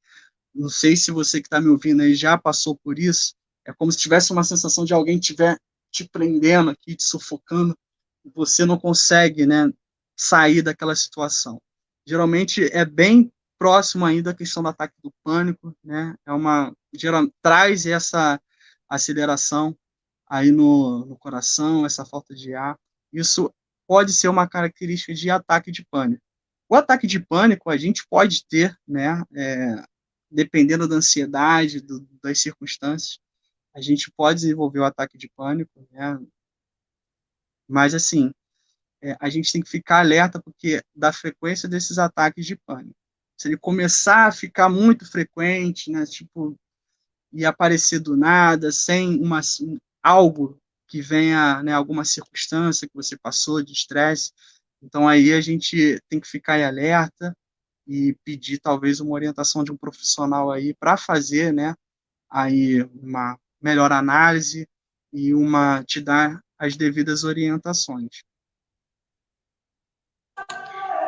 Speaker 2: Não sei se você que está me ouvindo aí já passou por isso. É como se tivesse uma sensação de alguém estiver te prendendo aqui, te sufocando, e você não consegue, né, sair daquela situação. Geralmente é bem próximo ainda à questão do ataque do pânico, né? Traz essa aceleração aí no coração, essa falta de ar. Isso pode ser uma característica de ataque de pânico. O ataque de pânico a gente pode ter, né? Dependendo da ansiedade, das circunstâncias, a gente pode desenvolver o ataque de pânico, né? Mas assim, a gente tem que ficar alerta porque da frequência desses ataques de pânico. Se ele começar a ficar muito frequente, né? Tipo, e aparecer do nada, sem algo que venha, né, alguma circunstância que você passou de estresse. Então aí a gente tem que ficar em alerta e pedir talvez uma orientação de um profissional aí para fazer, né, aí uma melhor análise e te dar as devidas orientações.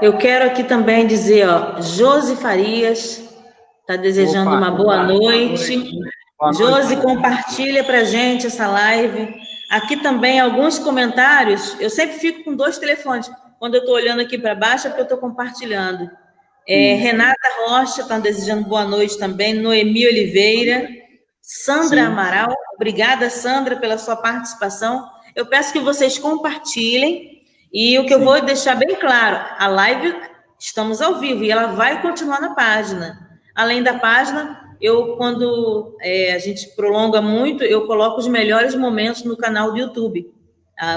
Speaker 1: Eu quero aqui também dizer, ó, Josi Farias está desejando
Speaker 2: Opa,
Speaker 1: uma boa noite.
Speaker 2: boa noite,
Speaker 1: Josi,
Speaker 2: Josi.
Speaker 1: compartilha para gente essa live. Aqui também alguns comentários. Eu sempre fico com dois telefones. Quando eu estou olhando aqui para baixo, é porque eu estou compartilhando.
Speaker 2: Sim,
Speaker 1: Renata Rocha está desejando boa noite também. Noemi Oliveira. Sandra
Speaker 2: sim,
Speaker 1: Amaral. Obrigada, Sandra, pela sua participação. Eu peço que vocês compartilhem. E o que eu
Speaker 2: sim.
Speaker 1: vou deixar bem claro: a live estamos ao vivo e ela vai continuar na página. Além da página, quando a gente prolonga muito, eu coloco os melhores momentos no canal do YouTube.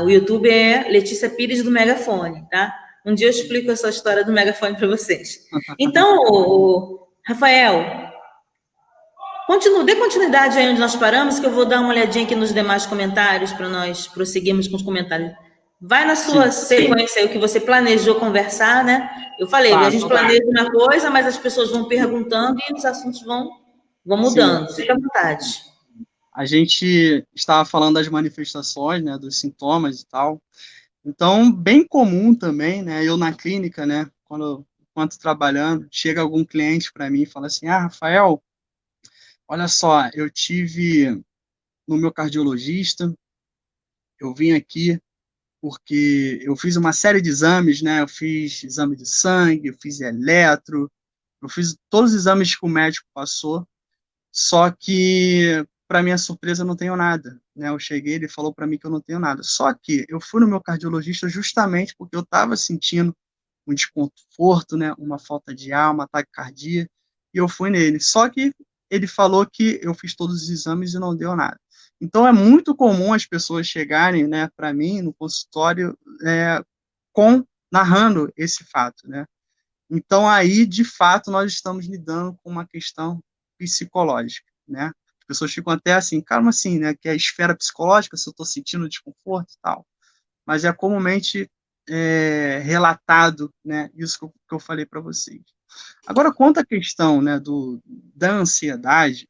Speaker 1: O YouTube é Letícia Pires do Megafone, tá? Um dia eu explico essa história do megafone para vocês. Então, Rafael, dê continuidade aí onde nós paramos, que eu vou dar uma olhadinha aqui nos demais comentários para nós prosseguirmos com os comentários. Vai na sua
Speaker 2: Sim,
Speaker 1: sequência aí, o que você planejou conversar, né? Eu falei, a gente
Speaker 2: tá,
Speaker 1: planeja uma coisa, mas as pessoas vão perguntando e os assuntos vão
Speaker 2: sim.
Speaker 1: mudando. Fica à vontade.
Speaker 2: A gente estava falando das manifestações, né, dos sintomas e tal. Então, bem comum também, né, eu na clínica, né, enquanto trabalhando, chega algum cliente para mim e fala assim: "Ah, Rafael, olha só, eu tive no meu cardiologista, eu vim aqui porque eu fiz uma série de exames, né, eu fiz exame de sangue, eu fiz eletro, eu fiz todos os exames que o médico passou. Só que, para minha surpresa, eu não tenho nada, né? Eu cheguei, ele falou para mim que eu não tenho nada. Só que eu fui no meu cardiologista justamente porque eu estava sentindo um desconforto, né? Uma falta de ar, uma taquicardia, e eu fui nele. Só que ele falou que eu fiz todos os exames e não deu nada. Então é muito comum as pessoas chegarem, né, para mim no consultório é, com narrando esse fato, né? Então, aí, de fato, nós estamos lidando com uma questão psicológica, né? As pessoas ficam até assim, calma assim, né? Que é a esfera psicológica, se eu estou sentindo desconforto e tal. Mas é comumente relatado, né? Isso que eu falei para vocês. Agora, quanto à questão, né, da ansiedade,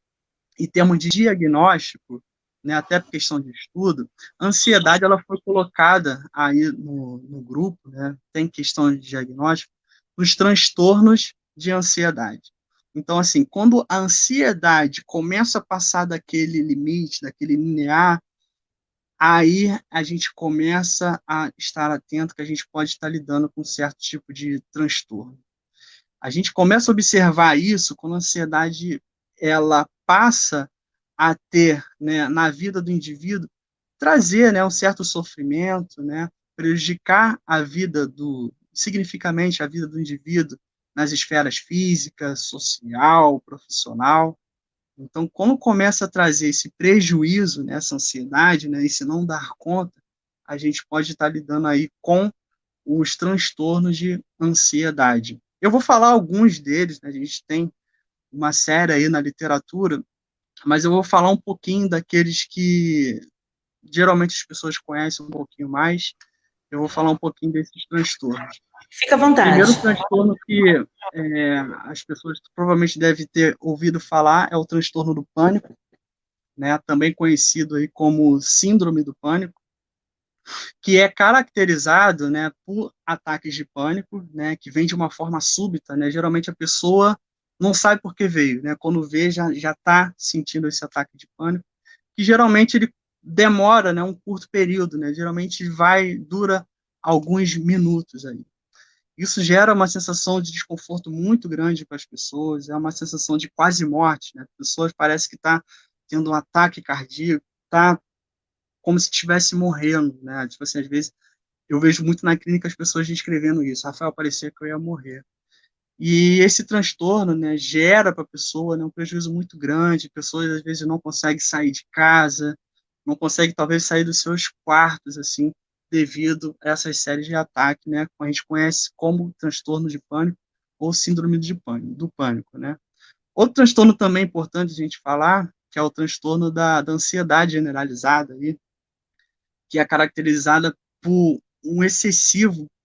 Speaker 2: em termos de diagnóstico, né, até por questão de estudo, a ansiedade ela foi colocada aí no grupo, né, tem questão de diagnóstico, nos transtornos de ansiedade. Então, assim, quando a ansiedade começa a passar daquele limite, daquele linear, aí a gente começa a estar atento que a gente pode estar lidando com um certo tipo de transtorno. A gente começa a observar isso quando a ansiedade ela passa a ter, né, na vida do indivíduo, trazer, né, um certo sofrimento, né, prejudicar a vida significativamente a vida do indivíduo nas esferas física, social, profissional. Então, quando começa a trazer esse prejuízo, né, essa ansiedade, né, esse não dar conta, a gente pode estar lidando aí com os transtornos de ansiedade. Eu vou falar alguns deles, né? A gente tem uma série aí na literatura, mas eu vou falar um pouquinho daqueles que geralmente as pessoas conhecem um pouquinho mais. Eu vou falar um pouquinho desses transtornos.
Speaker 1: Fica à
Speaker 2: O
Speaker 1: vontade.
Speaker 2: primeiro transtorno que as pessoas provavelmente devem ter ouvido falar é o transtorno do pânico, né, também conhecido aí como síndrome do pânico, que é caracterizado, né, por ataques de pânico, né, que vem de uma forma súbita, né, geralmente a pessoa não sabe por que veio, né, quando vê já está sentindo esse ataque de pânico, que geralmente ele demora, né, um curto período, né, geralmente dura alguns minutos aí. Isso gera uma sensação de desconforto muito grande para as pessoas, é uma sensação de quase morte, né? As pessoas parece que está tendo um ataque cardíaco, está como se estivesse morrendo, né? Tipo assim, às vezes eu vejo muito na clínica as pessoas descrevendo isso. Rafael, parecia que eu ia morrer. E esse transtorno, né, gera para a pessoa, né, um prejuízo muito grande. Pessoas às vezes não conseguem sair de casa, não conseguem talvez sair dos seus quartos, assim, devido a essas séries de ataque, né, que a gente conhece como transtorno de pânico ou síndrome de pânico, do pânico, né. Outro transtorno também importante a gente falar, que é o transtorno da ansiedade generalizada, aí, que é caracterizada por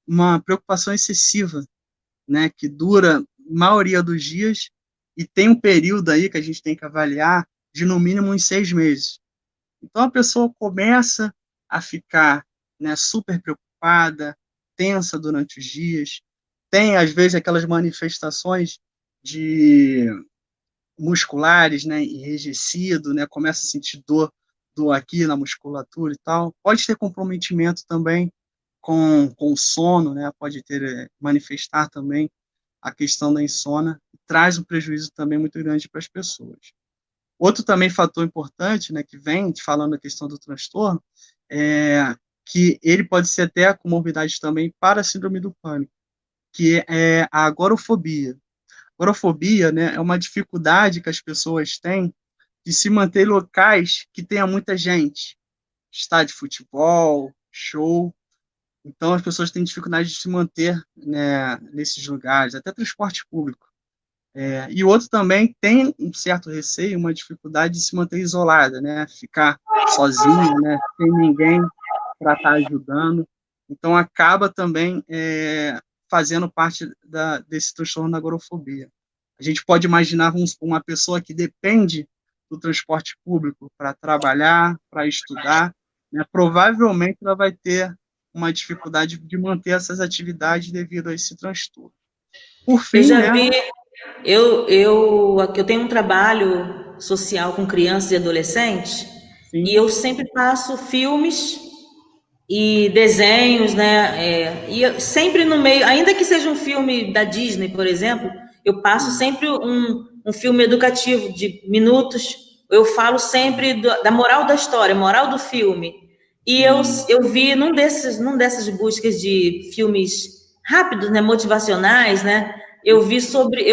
Speaker 2: uma preocupação excessiva, né, que dura a maioria dos dias e tem um período aí que a gente tem que avaliar de no mínimo uns 6 meses. Então a pessoa começa a ficar, né, super preocupada, tensa durante os dias, tem às vezes aquelas manifestações de musculares, né, enrijecido, né, começa a sentir dor aqui na musculatura e tal. Pode ter comprometimento também com o sono, né, pode ter manifestar também a questão da insônia, traz um prejuízo também muito grande para as pessoas. Outro também fator importante, né, que vem falando a questão do transtorno, é que ele pode ser até a comorbidade também para a síndrome do pânico, que é a agorafobia. Agorafobia, né, é uma dificuldade que as pessoas têm de se manter em locais que tenha muita gente, estádio de futebol, show. Então as pessoas têm dificuldade de se manter, né, nesses lugares, até transporte público. E o outro também tem um certo receio, uma dificuldade de se manter isolada, né? Ficar sozinha, né? Sem ninguém para estar ajudando. Então, acaba também fazendo parte desse transtorno da agorafobia. A gente pode imaginar uma pessoa que depende do transporte público para trabalhar, para estudar, né? Provavelmente ela vai ter uma dificuldade de manter essas atividades devido a esse transtorno. Por
Speaker 1: Eu
Speaker 2: fim,
Speaker 1: já
Speaker 2: né?
Speaker 1: vi, aqui eu tenho um trabalho social com crianças e adolescentes, e
Speaker 2: Sim.
Speaker 1: eu sempre passo filmes e desenhos, né? Sempre no meio, ainda que seja um filme da Disney, por exemplo, eu passo
Speaker 2: Sim.
Speaker 1: sempre um filme educativo de minutos. Eu falo sempre da moral da história, moral do filme. E
Speaker 2: Sim.
Speaker 1: eu vi num dessas buscas de filmes rápidos, né, motivacionais, né? Eu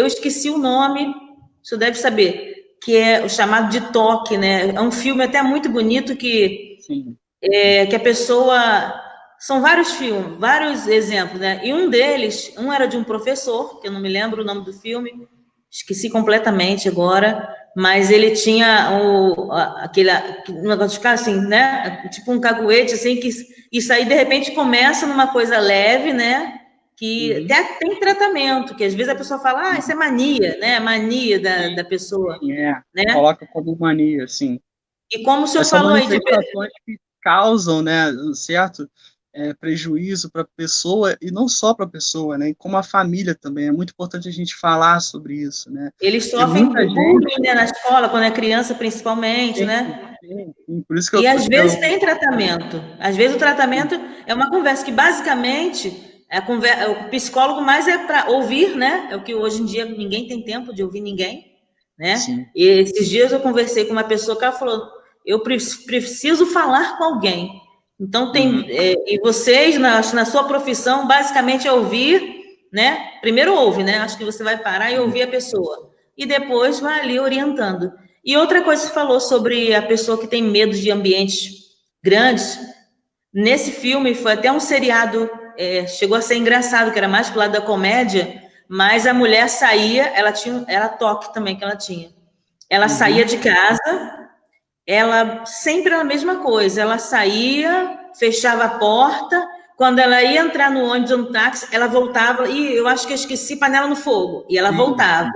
Speaker 1: esqueci o nome, você deve saber, que é o chamado de Toque, né? É um filme até muito bonito
Speaker 2: Sim.
Speaker 1: que a pessoa. São vários filmes, vários exemplos, né? E um deles, um era de um professor, que eu não me lembro o nome do filme, esqueci completamente agora, mas ele tinha aquele negócio de ficar assim, né? Tipo um caguete, assim, que isso aí de repente começa numa coisa leve, né? Que
Speaker 2: Uhum.
Speaker 1: até tem tratamento, que às vezes a pessoa fala, ah, isso é mania, né? Mania da pessoa,
Speaker 2: Sim,
Speaker 1: né?
Speaker 2: coloca como mania, assim.
Speaker 1: E como o senhor
Speaker 2: Mas são
Speaker 1: falou aí de
Speaker 2: manifestações que causam, né, um certo prejuízo para a pessoa e não só para a pessoa, né, e como a família também. É muito importante a gente falar sobre isso, né,
Speaker 1: eles
Speaker 2: porque
Speaker 1: sofrem
Speaker 2: muita
Speaker 1: bullying,
Speaker 2: gente
Speaker 1: né, na escola, quando é criança, principalmente,
Speaker 2: tem,
Speaker 1: né?
Speaker 2: por isso que
Speaker 1: E às vezes
Speaker 2: eu
Speaker 1: tem tratamento. Às vezes o tratamento é uma conversa que basicamente o psicólogo mais é para ouvir, né? É o que hoje em dia ninguém tem tempo de ouvir ninguém, né?
Speaker 2: sim,
Speaker 1: E esses dias eu conversei com uma pessoa que ela falou: eu preciso falar com alguém. Então
Speaker 2: uhum,
Speaker 1: e vocês na sua profissão basicamente é ouvir, né? Primeiro ouve, né? Acho que você vai parar e ouvir a pessoa e depois vai ali orientando. E outra coisa que você falou sobre a pessoa que tem medo de ambientes grandes, nesse filme foi até um seriado, chegou a ser engraçado, que era mais pro lado da comédia, mas a mulher saía, era toque também que ela tinha. Ela saía
Speaker 2: uhum,
Speaker 1: de casa, ela sempre era a mesma coisa, ela saía, fechava a porta, quando ela ia entrar no ônibus ou no táxi, ela voltava e eu acho que eu esqueci panela no fogo. E ela
Speaker 2: Sim,
Speaker 1: voltava.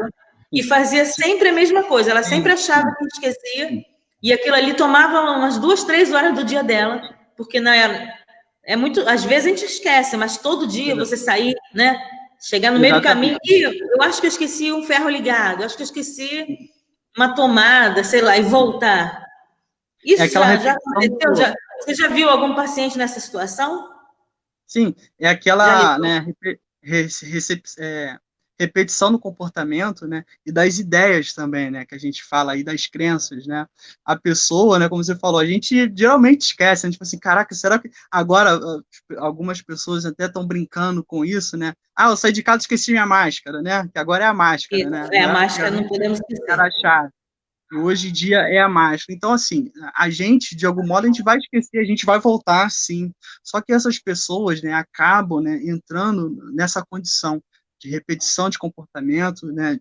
Speaker 1: E fazia sempre a mesma coisa. Ela sempre
Speaker 2: sim,
Speaker 1: achava
Speaker 2: sim,
Speaker 1: que esquecia.
Speaker 2: sim.
Speaker 1: E aquilo ali tomava umas 2, 3 horas do dia dela. Porque é muito. Às vezes a gente esquece, mas todo dia você sair, né? Chegar no meio do caminho.
Speaker 2: Exatamente.
Speaker 1: E eu acho que eu esqueci um ferro ligado. Eu acho que eu esqueci uma tomada, sei lá, e voltar.
Speaker 2: É
Speaker 1: Isso
Speaker 2: aquela
Speaker 1: já
Speaker 2: repetição
Speaker 1: aconteceu?
Speaker 2: do.
Speaker 1: Você já viu algum paciente nessa situação?
Speaker 2: Sim, é
Speaker 1: Já
Speaker 2: aquela,
Speaker 1: lidou?
Speaker 2: né, repetição do comportamento, né, e das ideias também, né, que a gente fala aí das crenças, né, a pessoa, né, como você falou, a gente geralmente esquece, a gente fala assim, caraca, será que agora algumas pessoas até estão brincando com isso, né, eu saí de casa e esqueci minha máscara, né, que agora é a máscara,
Speaker 1: Isso.
Speaker 2: né,
Speaker 1: É,
Speaker 2: não
Speaker 1: a
Speaker 2: era
Speaker 1: máscara não
Speaker 2: antigamente,
Speaker 1: podemos esquecer.
Speaker 2: era a chave. E hoje em dia é a máscara. Então, assim, a gente, de algum modo, a gente vai esquecer, a gente vai voltar, sim. Só que essas pessoas, né, acabam, né, entrando nessa condição de repetição de comportamento, né,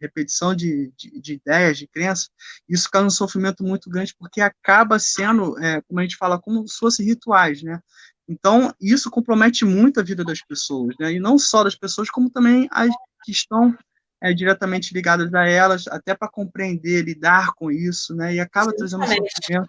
Speaker 2: repetição de ideias, de crenças. Isso causa um sofrimento muito grande, porque acaba sendo, como a gente fala, como se fossem rituais, né? Então, isso compromete muito a vida das pessoas, né? E não só das pessoas, como também as que estão diretamente ligadas a elas, até para compreender, lidar com isso, né? E acaba trazendo
Speaker 1: Justamente.
Speaker 2: sofrimento,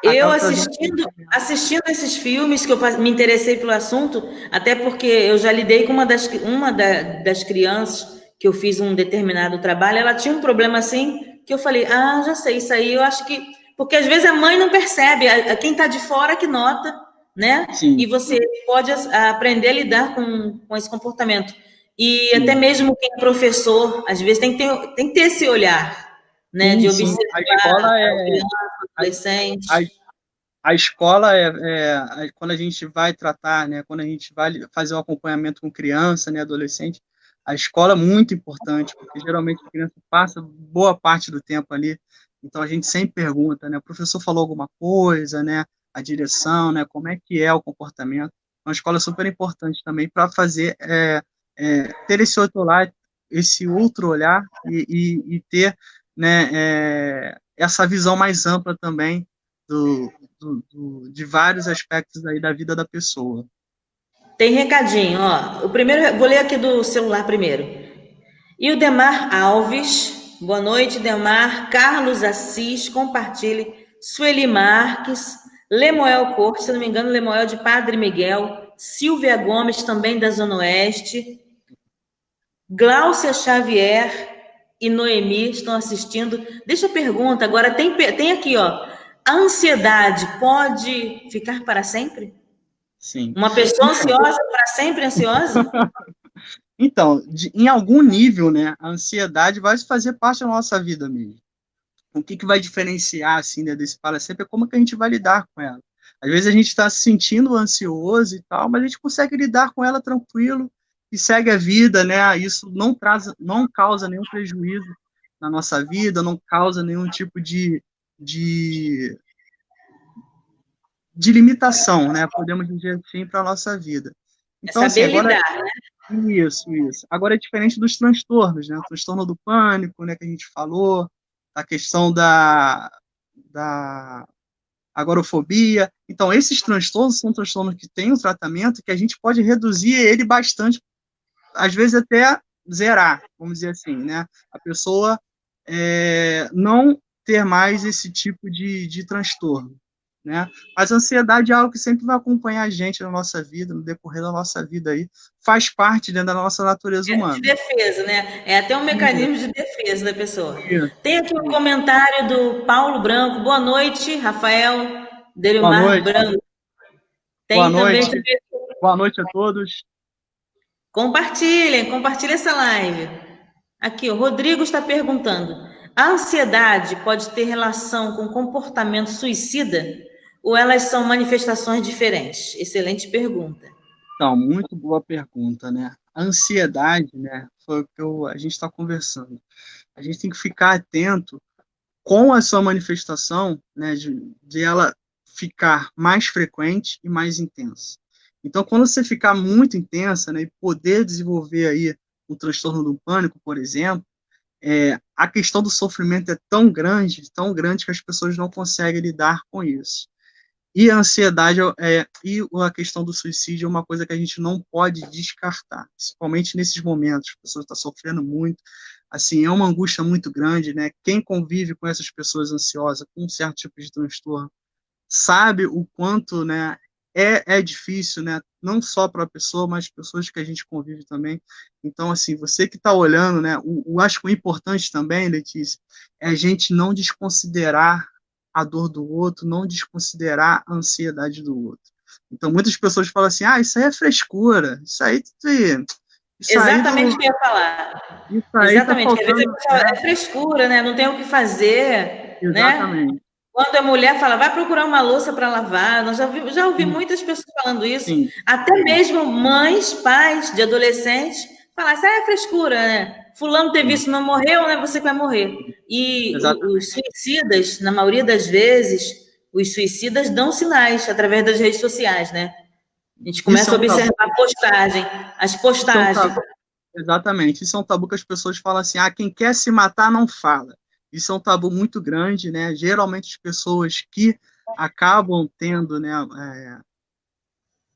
Speaker 1: Eu
Speaker 2: acaba trazendo
Speaker 1: assistindo,
Speaker 2: sofrimento.
Speaker 1: assistindo esses filmes que eu me interessei pelo assunto, até porque eu já lidei com das crianças que eu fiz um determinado trabalho, ela tinha um problema assim, que eu falei, já sei, isso aí eu acho que. Porque às vezes a mãe não percebe, quem está de fora que nota, né? E
Speaker 2: Sim,
Speaker 1: você pode aprender a lidar com esse comportamento. E até
Speaker 2: sim,
Speaker 1: mesmo quem é professor, às vezes tem que ter esse olhar, né?
Speaker 2: sim,
Speaker 1: De
Speaker 2: sim.
Speaker 1: observar
Speaker 2: A escola
Speaker 1: a
Speaker 2: é
Speaker 1: criança,
Speaker 2: a, a,
Speaker 1: adolescente.
Speaker 2: a escola quando a gente vai tratar, né? Quando a gente vai fazer o acompanhamento com criança, né, adolescente, a escola é muito importante, porque geralmente a criança passa boa parte do tempo ali. Então a gente sempre pergunta, né? O professor falou alguma coisa, né? A direção, né? Como é que é o comportamento? Uma escola é super importante também para fazer ter esse outro olhar e ter, né, essa visão mais ampla também de vários aspectos aí da vida da pessoa.
Speaker 1: Tem recadinho, ó. O primeiro, vou ler aqui do celular primeiro. E o Demar Alves, boa noite, Demar. Carlos Assis, compartilhe. Sueli Marques, Lemuel Cortes, se não me engano, Lemuel de Padre Miguel. Silvia Gomes, também da Zona Oeste. Gláucia Xavier e Noemi estão assistindo. Deixa eu pergunta, agora tem aqui, ó. A ansiedade pode ficar para sempre?
Speaker 2: Sim.
Speaker 1: Uma pessoa
Speaker 2: Então,
Speaker 1: ansiosa para sempre ansiosa?
Speaker 2: em algum nível, né, a ansiedade vai fazer parte da nossa vida mesmo. O que vai diferenciar, assim, né, desse para sempre é como que a gente vai lidar com ela. Às vezes a gente está se sentindo ansioso e tal, mas a gente consegue lidar com ela tranquilo e segue a vida, né? Isso não causa nenhum prejuízo na nossa vida, não causa nenhum tipo de, de limitação, né? Podemos dizer assim, para a nossa vida.
Speaker 1: É
Speaker 2: Então, assim,
Speaker 1: saber
Speaker 2: agora
Speaker 1: lidar, né?
Speaker 2: isso, isso. Agora é diferente dos transtornos, né? O transtorno do pânico, né, que a gente falou, a questão da agorafobia. Então, esses transtornos são transtornos que têm um tratamento que a gente pode reduzir ele bastante, às vezes até zerar, vamos dizer assim, né? A pessoa não ter mais esse tipo de transtorno, né? Mas a ansiedade é algo que sempre vai acompanhar a gente na nossa vida, no decorrer da nossa vida aí, faz parte dentro da nossa natureza
Speaker 1: De
Speaker 2: humana.
Speaker 1: defesa, né? É até um
Speaker 2: Isso,
Speaker 1: mecanismo de defesa da pessoa.
Speaker 2: isso,
Speaker 1: Tem aqui um
Speaker 2: isso.
Speaker 1: comentário do Paulo Branco. Boa noite, Rafael
Speaker 2: Boa
Speaker 1: Delmar
Speaker 2: noite,
Speaker 1: Branco.
Speaker 2: boa
Speaker 1: Tem também.
Speaker 2: noite, boa noite a todos.
Speaker 1: Compartilhem, compartilhem essa live. Aqui, o Rodrigo está perguntando: a ansiedade pode ter relação com comportamento suicida ou elas são manifestações diferentes? Excelente pergunta.
Speaker 2: Então, muito boa pergunta, né? A ansiedade, né, foi o que a gente está conversando. A gente tem que ficar atento com a sua manifestação, né, de ela ficar mais frequente e mais intensa. Então, quando você ficar muito intensa, né, e poder desenvolver aí um transtorno do pânico, por exemplo, a questão do sofrimento é tão grande que as pessoas não conseguem lidar com isso. E a ansiedade e a questão do suicídio é uma coisa que a gente não pode descartar, principalmente nesses momentos. A pessoa está sofrendo muito, assim, é uma angústia muito grande, né? Quem convive com essas pessoas ansiosas, com um certo tipo de transtorno, sabe o quanto, né, é difícil, né? Não só para a pessoa, mas pessoas que a gente convive também. Então, assim, você que está olhando, né? Acho que o importante também, Letícia, é a gente não desconsiderar a dor do outro, não desconsiderar a ansiedade do outro. Então, muitas pessoas falam assim, isso aí é frescura, isso aí
Speaker 1: Exatamente o que eu ia falar.
Speaker 2: isso aí tá
Speaker 1: Exatamente, que às vezes a
Speaker 2: faltando,
Speaker 1: pessoa é frescura, né? Não tem o que fazer, né?
Speaker 2: exatamente,
Speaker 1: Quando a mulher fala, vai procurar uma louça para lavar, já ouvi
Speaker 2: sim,
Speaker 1: muitas pessoas falando isso,
Speaker 2: sim,
Speaker 1: até mesmo mães, pais de adolescentes, falar, isso aí é frescura, né? Fulano teve
Speaker 2: sim,
Speaker 1: isso, não morreu, né? Você que vai morrer. E os
Speaker 2: exatamente.
Speaker 1: suicidas, na maioria das vezes, os suicidas dão sinais através das redes sociais, né? A gente
Speaker 2: Isso é
Speaker 1: começa a
Speaker 2: um tabu,
Speaker 1: observar a postagem, as
Speaker 2: isso é um
Speaker 1: postagens.
Speaker 2: tabu. Exatamente. Isso é um tabu que as pessoas falam assim: quem quer se matar não fala. Isso é um tabu muito grande, né? Geralmente as pessoas que acabam tendo, né,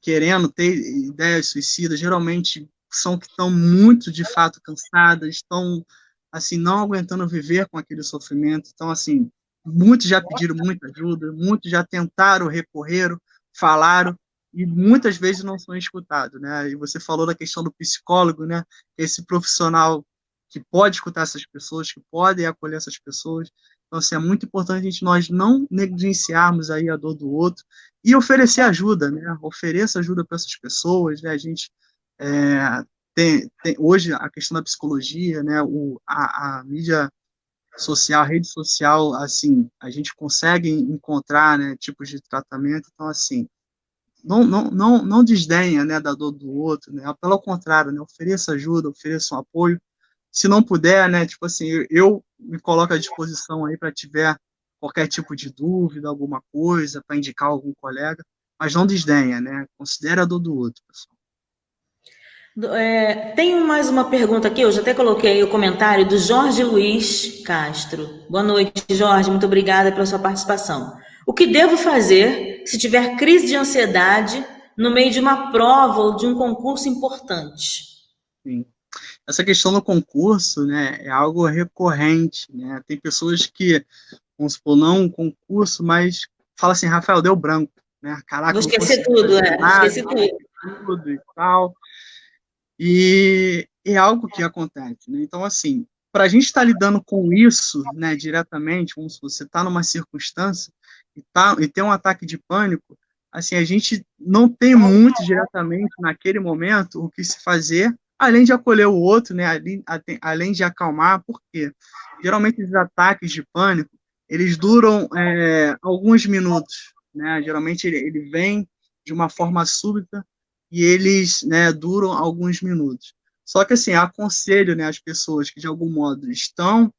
Speaker 2: querendo ter ideias suicidas, geralmente são que estão muito, de fato, cansadas, estão, assim, não aguentando viver com aquele sofrimento. Então, assim, muitos já pediram muita ajuda, muitos já tentaram, recorreram, falaram, e muitas vezes não são escutados, né? E você falou da questão do psicólogo, né? Esse profissional que pode escutar essas pessoas, que pode acolher essas pessoas. Então, assim, é muito importante nós não negligenciarmos aí a dor do outro, e oferecer ajuda, né? Ofereça ajuda para essas pessoas, né? A gente é, tem hoje a questão da psicologia, né? A mídia social, a rede social, assim, a gente consegue encontrar, né, tipos de tratamento. Então, assim, não desdenha, né, da dor do outro, né? Pelo contrário, né? Ofereça ajuda, ofereça um apoio. Se não puder, né, tipo assim, eu me coloco à disposição aí para tiver qualquer tipo de dúvida, alguma coisa, para indicar algum colega, mas não desdenha, né? Considere a dor do outro, pessoal.
Speaker 1: Tem mais uma pergunta aqui, eu já até coloquei o comentário do Jorge Luiz Castro. Boa noite, Jorge, muito obrigada pela sua participação. O que devo fazer se tiver crise de ansiedade no meio de uma prova ou de um concurso importante?
Speaker 2: Sim. Essa questão do concurso, né, é algo recorrente, né? Tem pessoas que, vamos supor, não um concurso, mas fala assim, Rafael, deu branco, né?
Speaker 1: Vou
Speaker 2: Caraca, eu não
Speaker 1: esquecer
Speaker 2: consegui
Speaker 1: tudo,
Speaker 2: fazer nada,
Speaker 1: esqueci tudo.
Speaker 2: tudo e tal. E é algo que acontece, né? Então, assim, para a gente estar lidando com isso, né, diretamente, vamos supor, você está numa circunstância e tem um ataque de pânico, assim, a gente não tem muito diretamente naquele momento o que se fazer, além de acolher o outro, né, além de acalmar, porque geralmente esses ataques de pânico, eles duram alguns minutos, né? Geralmente ele vem de uma forma súbita e eles, né, duram alguns minutos. Só que, assim, aconselho, né, as pessoas que, de algum modo, estão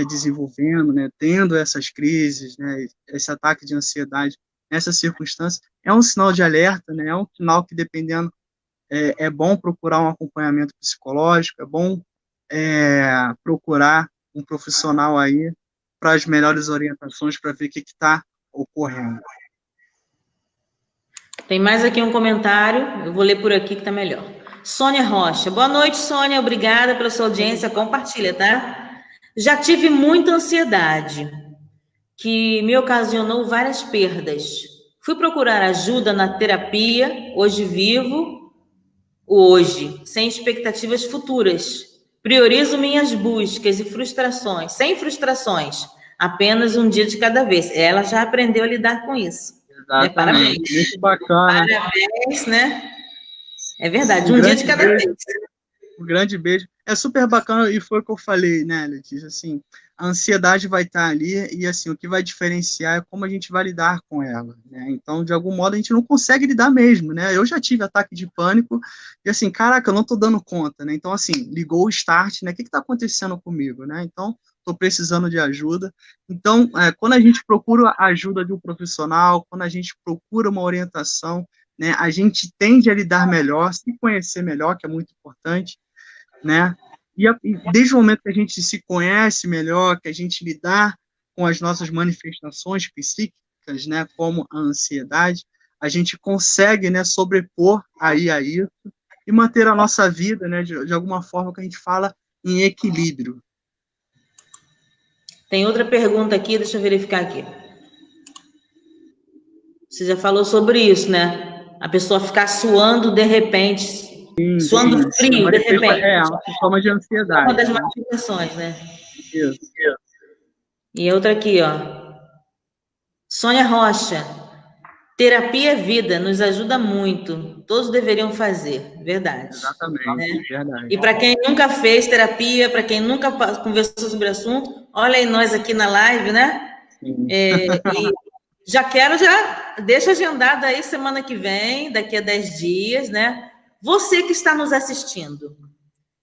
Speaker 2: desenvolvendo, né, tendo essas crises, né, esse ataque de ansiedade nessa circunstância, é um sinal de alerta, né, é um sinal que, dependendo, é bom procurar um acompanhamento psicológico, é bom procurar um profissional aí para as melhores orientações, para ver o que está ocorrendo.
Speaker 1: Tem mais aqui um comentário, eu vou ler por aqui que tá melhor. Sônia Rocha. Boa noite, Sônia. Obrigada pela sua audiência. Compartilha, tá? Já tive muita ansiedade, que me ocasionou várias perdas. Fui procurar ajuda na terapia, hoje vivo o hoje, sem expectativas futuras. Priorizo minhas buscas e frustrações, sem frustrações, apenas um dia de cada vez. Ela já aprendeu a lidar com isso, né? Parabéns.
Speaker 2: Exatamente, muito bacana.
Speaker 1: Parabéns, né? É verdade,
Speaker 2: Um
Speaker 1: um dia de
Speaker 2: grande
Speaker 1: cada
Speaker 2: beijo.
Speaker 1: vez.
Speaker 2: Um grande beijo. É super bacana e foi o que eu falei, né, Letícia? Assim, a ansiedade vai estar ali e assim o que vai diferenciar é como a gente vai lidar com ela, né? Então, de algum modo, a gente não consegue lidar mesmo, né? Eu já tive ataque de pânico e assim, caraca, eu não tô dando conta, né? Então, assim, ligou o start, né? O que está acontecendo comigo, né? Então, estou precisando de ajuda. Então, quando a gente procura a ajuda de um profissional, quando a gente procura uma orientação, né? A gente tende a lidar melhor, se conhecer melhor, que é muito importante, né? E desde o momento que a gente se conhece melhor, que a gente lidar com as nossas manifestações psíquicas, crônicas, né, como a ansiedade, a gente consegue, né, sobrepor aí a isso e manter a nossa vida, né, de alguma forma que a gente fala em equilíbrio.
Speaker 1: Tem outra pergunta aqui, deixa eu verificar aqui. Você já falou sobre isso, né? A pessoa ficar suando de repente,
Speaker 2: Sim,
Speaker 1: suando
Speaker 2: sim. É
Speaker 1: frio de repente.
Speaker 2: é um sintoma de
Speaker 1: É uma das
Speaker 2: ansiedade, né?
Speaker 1: manifestações, né?
Speaker 2: Isso.
Speaker 1: E outra aqui, ó. Sônia Rocha. Terapia é vida, nos ajuda muito. Todos deveriam fazer, verdade. Né?
Speaker 2: Exatamente, verdade.
Speaker 1: E para quem nunca fez terapia, para quem nunca conversou sobre o assunto, olha aí nós aqui na live, né?
Speaker 2: Sim.
Speaker 1: E já deixa agendado aí semana que vem, daqui a 10 dias, né? Você que está nos assistindo,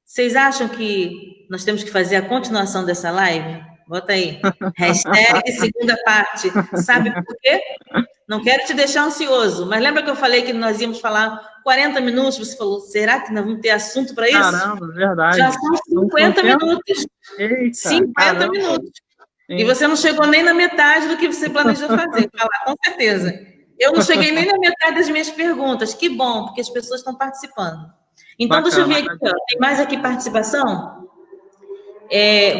Speaker 1: vocês acham que nós temos que fazer a continuação dessa live? Bota aí. Hashtag segunda parte. Sabe por quê? Não quero te deixar ansioso, mas lembra que eu falei que nós íamos falar 40 minutos? Você falou, será que nós vamos ter assunto para isso?
Speaker 2: Caramba,
Speaker 1: Já
Speaker 2: verdade.
Speaker 1: são
Speaker 2: Não
Speaker 1: 50 minutos.
Speaker 2: Eita,
Speaker 1: 50
Speaker 2: caramba.
Speaker 1: minutos. E
Speaker 2: Sim.
Speaker 1: você não chegou nem na metade do que você planejou fazer. Falar, com certeza. Eu não cheguei nem na metade das minhas perguntas. Que bom, porque as pessoas estão participando. Então, deixa eu ver
Speaker 2: Bacana.
Speaker 1: aqui. Ó. Tem mais aqui participação?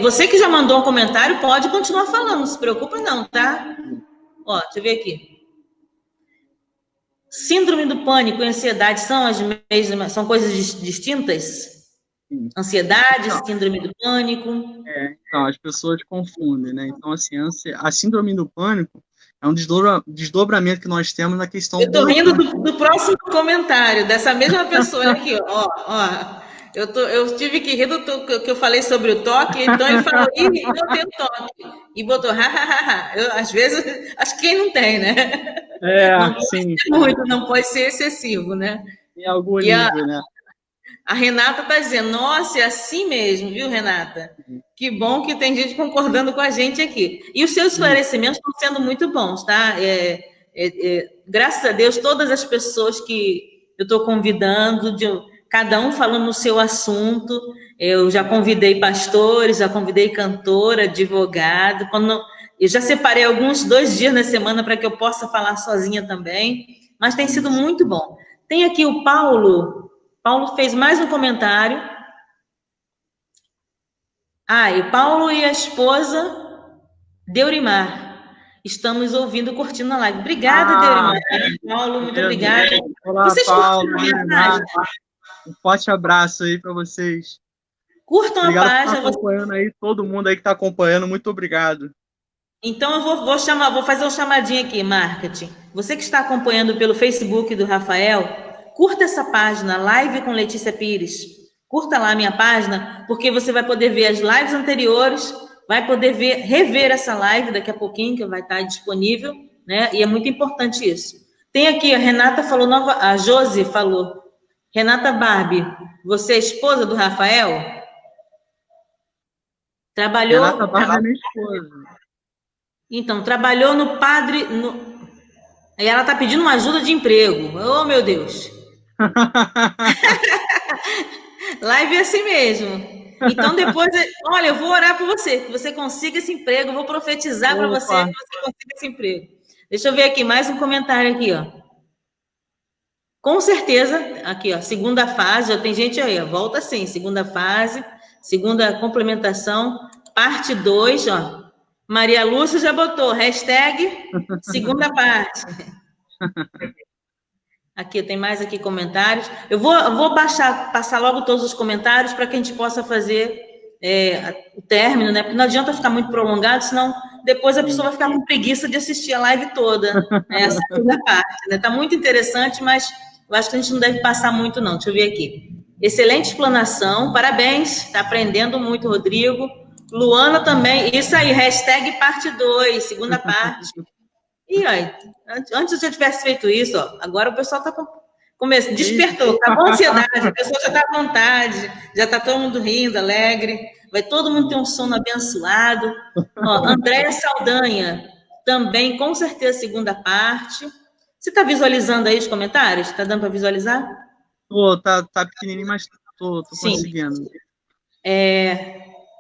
Speaker 1: Você que já mandou um comentário, pode continuar falando. Não se preocupa não, tá? Ó, deixa eu ver aqui. Síndrome do pânico e ansiedade são as mesmas, são coisas distintas?
Speaker 2: Sim.
Speaker 1: Ansiedade,
Speaker 2: Então,
Speaker 1: síndrome do pânico.
Speaker 2: então, as pessoas confundem, né? Então, assim, a síndrome do pânico é um desdobramento que nós temos na questão
Speaker 1: Eu tô
Speaker 2: do
Speaker 1: rindo do próximo comentário, dessa mesma pessoa. Olha aqui, ó. Eu tive que rir do que eu falei sobre o toque, então ele falou, não tem toque. E botou, ha. Às vezes, acho que quem não tem, né? Não pode
Speaker 2: sim,
Speaker 1: ser muito, não pode ser excessivo, né?
Speaker 2: em algum
Speaker 1: E
Speaker 2: nível, né?
Speaker 1: a Renata está dizendo, nossa, é assim mesmo, viu, Renata? Que bom que tem gente concordando com a gente aqui. E os seus esclarecimentos estão sendo muito bons, tá? Graças a Deus, todas as pessoas que eu estou convidando, cada um falando no seu assunto. Eu já convidei pastores, já convidei cantora, advogado. Eu já separei alguns 2 dias na semana para que eu possa falar sozinha também. Mas tem sido muito bom. Tem aqui o Paulo. Paulo fez mais um comentário. E Paulo e a esposa Deurimar. Estamos ouvindo, curtindo a live. Obrigada, Deurimar. Paulo, muito obrigada.
Speaker 2: Olá,
Speaker 1: Vocês
Speaker 2: Paulo,
Speaker 1: curtiram a minha página?
Speaker 2: um forte abraço aí para vocês.
Speaker 1: Curtam a
Speaker 2: Obrigado por estar
Speaker 1: página.
Speaker 2: acompanhando aí, todo mundo aí que está acompanhando, muito obrigado.
Speaker 1: Então eu vou fazer um chamadinho aqui, marketing. Você que está acompanhando pelo Facebook do Rafael, curta essa página, Live com Letícia Pires. Curta lá a minha página, porque você vai poder ver as lives anteriores, vai poder rever essa live daqui a pouquinho, que vai estar disponível, né? E é muito importante isso. Tem aqui, a Renata falou, a Josi falou, Renata Barbie, você é esposa do Rafael?
Speaker 2: Renata
Speaker 1: Trabalhou
Speaker 2: Barra é minha esposa.
Speaker 1: Então, trabalhou no Padre. E ela tá pedindo uma ajuda de emprego. Oh, meu Deus. Live é assim mesmo. Então, depois, olha, eu vou orar por você, que você consiga esse emprego. Eu vou profetizar para você que você consiga esse emprego. Deixa eu ver aqui, mais um comentário aqui, ó. Com certeza, aqui, ó, segunda fase, ó, tem gente aí, ó, volta sim, segunda fase, segunda complementação, parte 2, ó. Maria Lúcia já botou, hashtag segunda parte. Aqui, tem mais aqui comentários. Eu vou passar logo todos os comentários para que a gente possa fazer o término, né? Porque não adianta ficar muito prolongado, senão depois a pessoa vai ficar com preguiça de assistir a live toda, né? Essa segunda parte, né? Tá muito interessante, mas eu acho que a gente não deve passar muito, não. Deixa eu ver aqui. Excelente explanação, parabéns, está aprendendo muito, Rodrigo. Luana também, isso aí, hashtag parte 2, segunda parte. E aí, antes eu tivesse feito isso, ó, agora o pessoal está despertou, tá com ansiedade, a pessoa já está à vontade, já está todo mundo rindo, alegre, vai todo mundo ter um sono abençoado. Ó, Andréia Saldanha, também com certeza segunda parte. Você está visualizando aí os comentários? Está dando para visualizar?
Speaker 2: Tá pequenininho, mas tô
Speaker 1: Sim.
Speaker 2: conseguindo.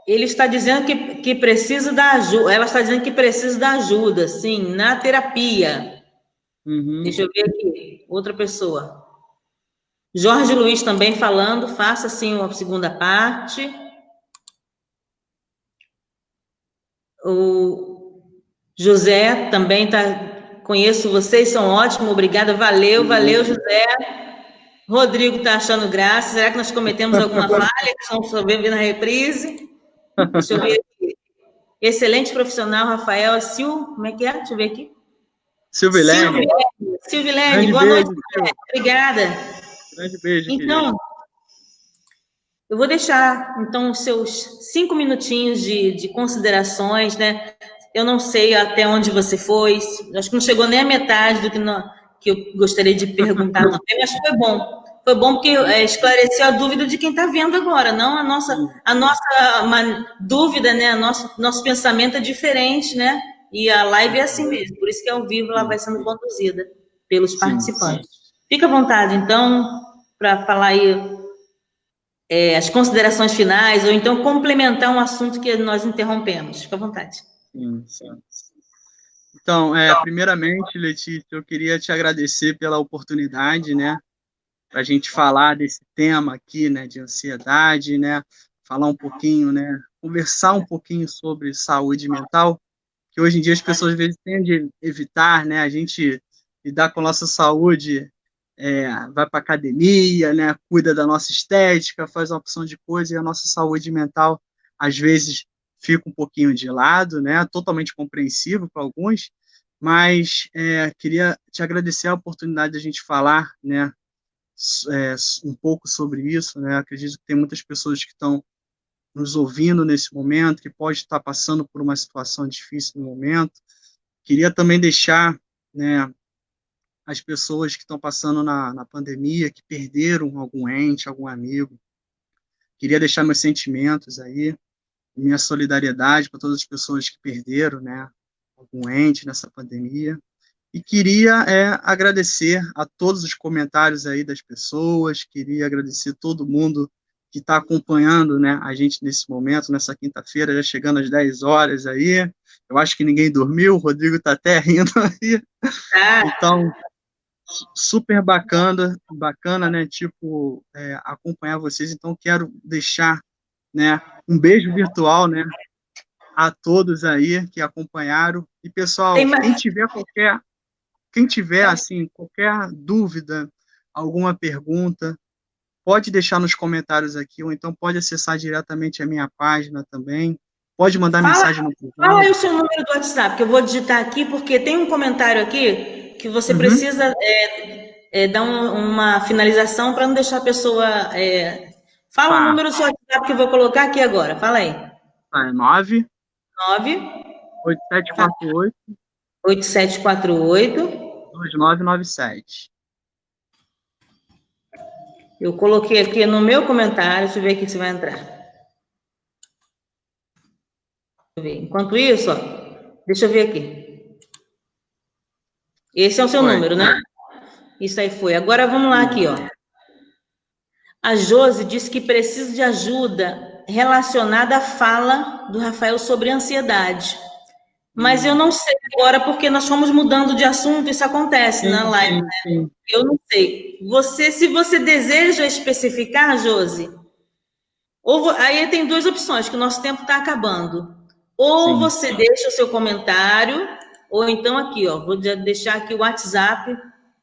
Speaker 1: Ele está dizendo que precisa da ajuda. Ela está dizendo que precisa da ajuda, sim, na terapia. Deixa eu ver aqui. Outra pessoa. Jorge Luiz também falando. Faça, sim, a segunda parte. O José também está. Conheço vocês, são ótimos. Obrigada. Valeu, valeu, José. Rodrigo está achando graça. Será que nós cometemos alguma falha? Que estamos vendo na reprise? Deixa eu ver aqui. Excelente profissional, Rafael. Como é que é? Deixa eu ver aqui.
Speaker 2: Silvilene.
Speaker 1: Silvilene, boa noite. Obrigada.
Speaker 2: Grande beijo,
Speaker 1: então,
Speaker 2: querido.
Speaker 1: Eu vou deixar, então, os seus 5 minutinhos de considerações, né? Eu não sei até onde você foi, acho que não chegou nem a metade do que eu gostaria de perguntar também, mas foi bom. Foi bom porque esclareceu a dúvida de quem está vendo agora, não a nossa dúvida, né? Nosso pensamento é diferente, né? E a live é assim mesmo, por isso que ao vivo ela vai sendo conduzida pelos participantes. Fica à vontade, então, para falar aí as considerações finais, ou então complementar um assunto que nós interrompemos. Fica à vontade.
Speaker 2: Sim. Então, primeiramente, Letícia, eu queria te agradecer pela oportunidade, né, para a gente falar desse tema aqui, né, de ansiedade, né, falar um pouquinho, né, conversar um pouquinho sobre saúde mental, que hoje em dia as pessoas às vezes tendem a evitar, né, a gente lidar com a nossa saúde, vai para academia, né, cuida da nossa estética, faz uma opção de coisa, e a nossa saúde mental, às vezes, fica um pouquinho de lado, né, totalmente compreensível para alguns, mas queria te agradecer a oportunidade de a gente falar, né, um pouco sobre isso, né, acredito que tem muitas pessoas que estão nos ouvindo nesse momento, que pode estar passando por uma situação difícil no momento. Queria também deixar, né, as pessoas que estão passando na pandemia, que perderam algum ente, algum amigo. Queria deixar meus sentimentos aí, minha solidariedade para todas as pessoas que perderam, né, algum ente nessa pandemia. E queria agradecer a todos os comentários aí das pessoas, queria agradecer todo mundo que está acompanhando, né, a gente nesse momento, nessa quinta-feira, já chegando às 10 horas aí. Eu acho que ninguém dormiu, o Rodrigo está até rindo aí. Então, super bacana, né, tipo, acompanhar vocês. Então, quero deixar, né, um beijo virtual, né, a todos aí que acompanharam. E, pessoal, quem tiver, assim, qualquer dúvida, alguma pergunta, pode deixar nos comentários aqui, ou então pode acessar diretamente a minha página também. Pode mandar mensagem no privado.
Speaker 1: Fala aí o seu número do WhatsApp, que eu vou digitar aqui, porque tem um comentário aqui que você precisa dar uma finalização para não deixar a pessoa... Fala o número do seu WhatsApp que eu vou colocar aqui agora. Fala aí.
Speaker 2: É 9...
Speaker 1: 8748 8748
Speaker 2: 2997.
Speaker 1: Eu coloquei aqui no meu comentário, deixa eu ver aqui se vai entrar. Enquanto isso, ó, deixa eu ver aqui. Esse é o seu número, né? Isso aí foi. Agora vamos lá aqui, ó. A Josi disse que precisa de ajuda relacionada à fala do Rafael sobre ansiedade. Mas eu não sei agora, porque nós fomos mudando de assunto, isso acontece na live, né? Eu não sei. Se você deseja especificar, Josi, aí tem duas opções, que o nosso tempo está acabando. Ou você deixa o seu comentário, ou então aqui, ó, vou deixar aqui o WhatsApp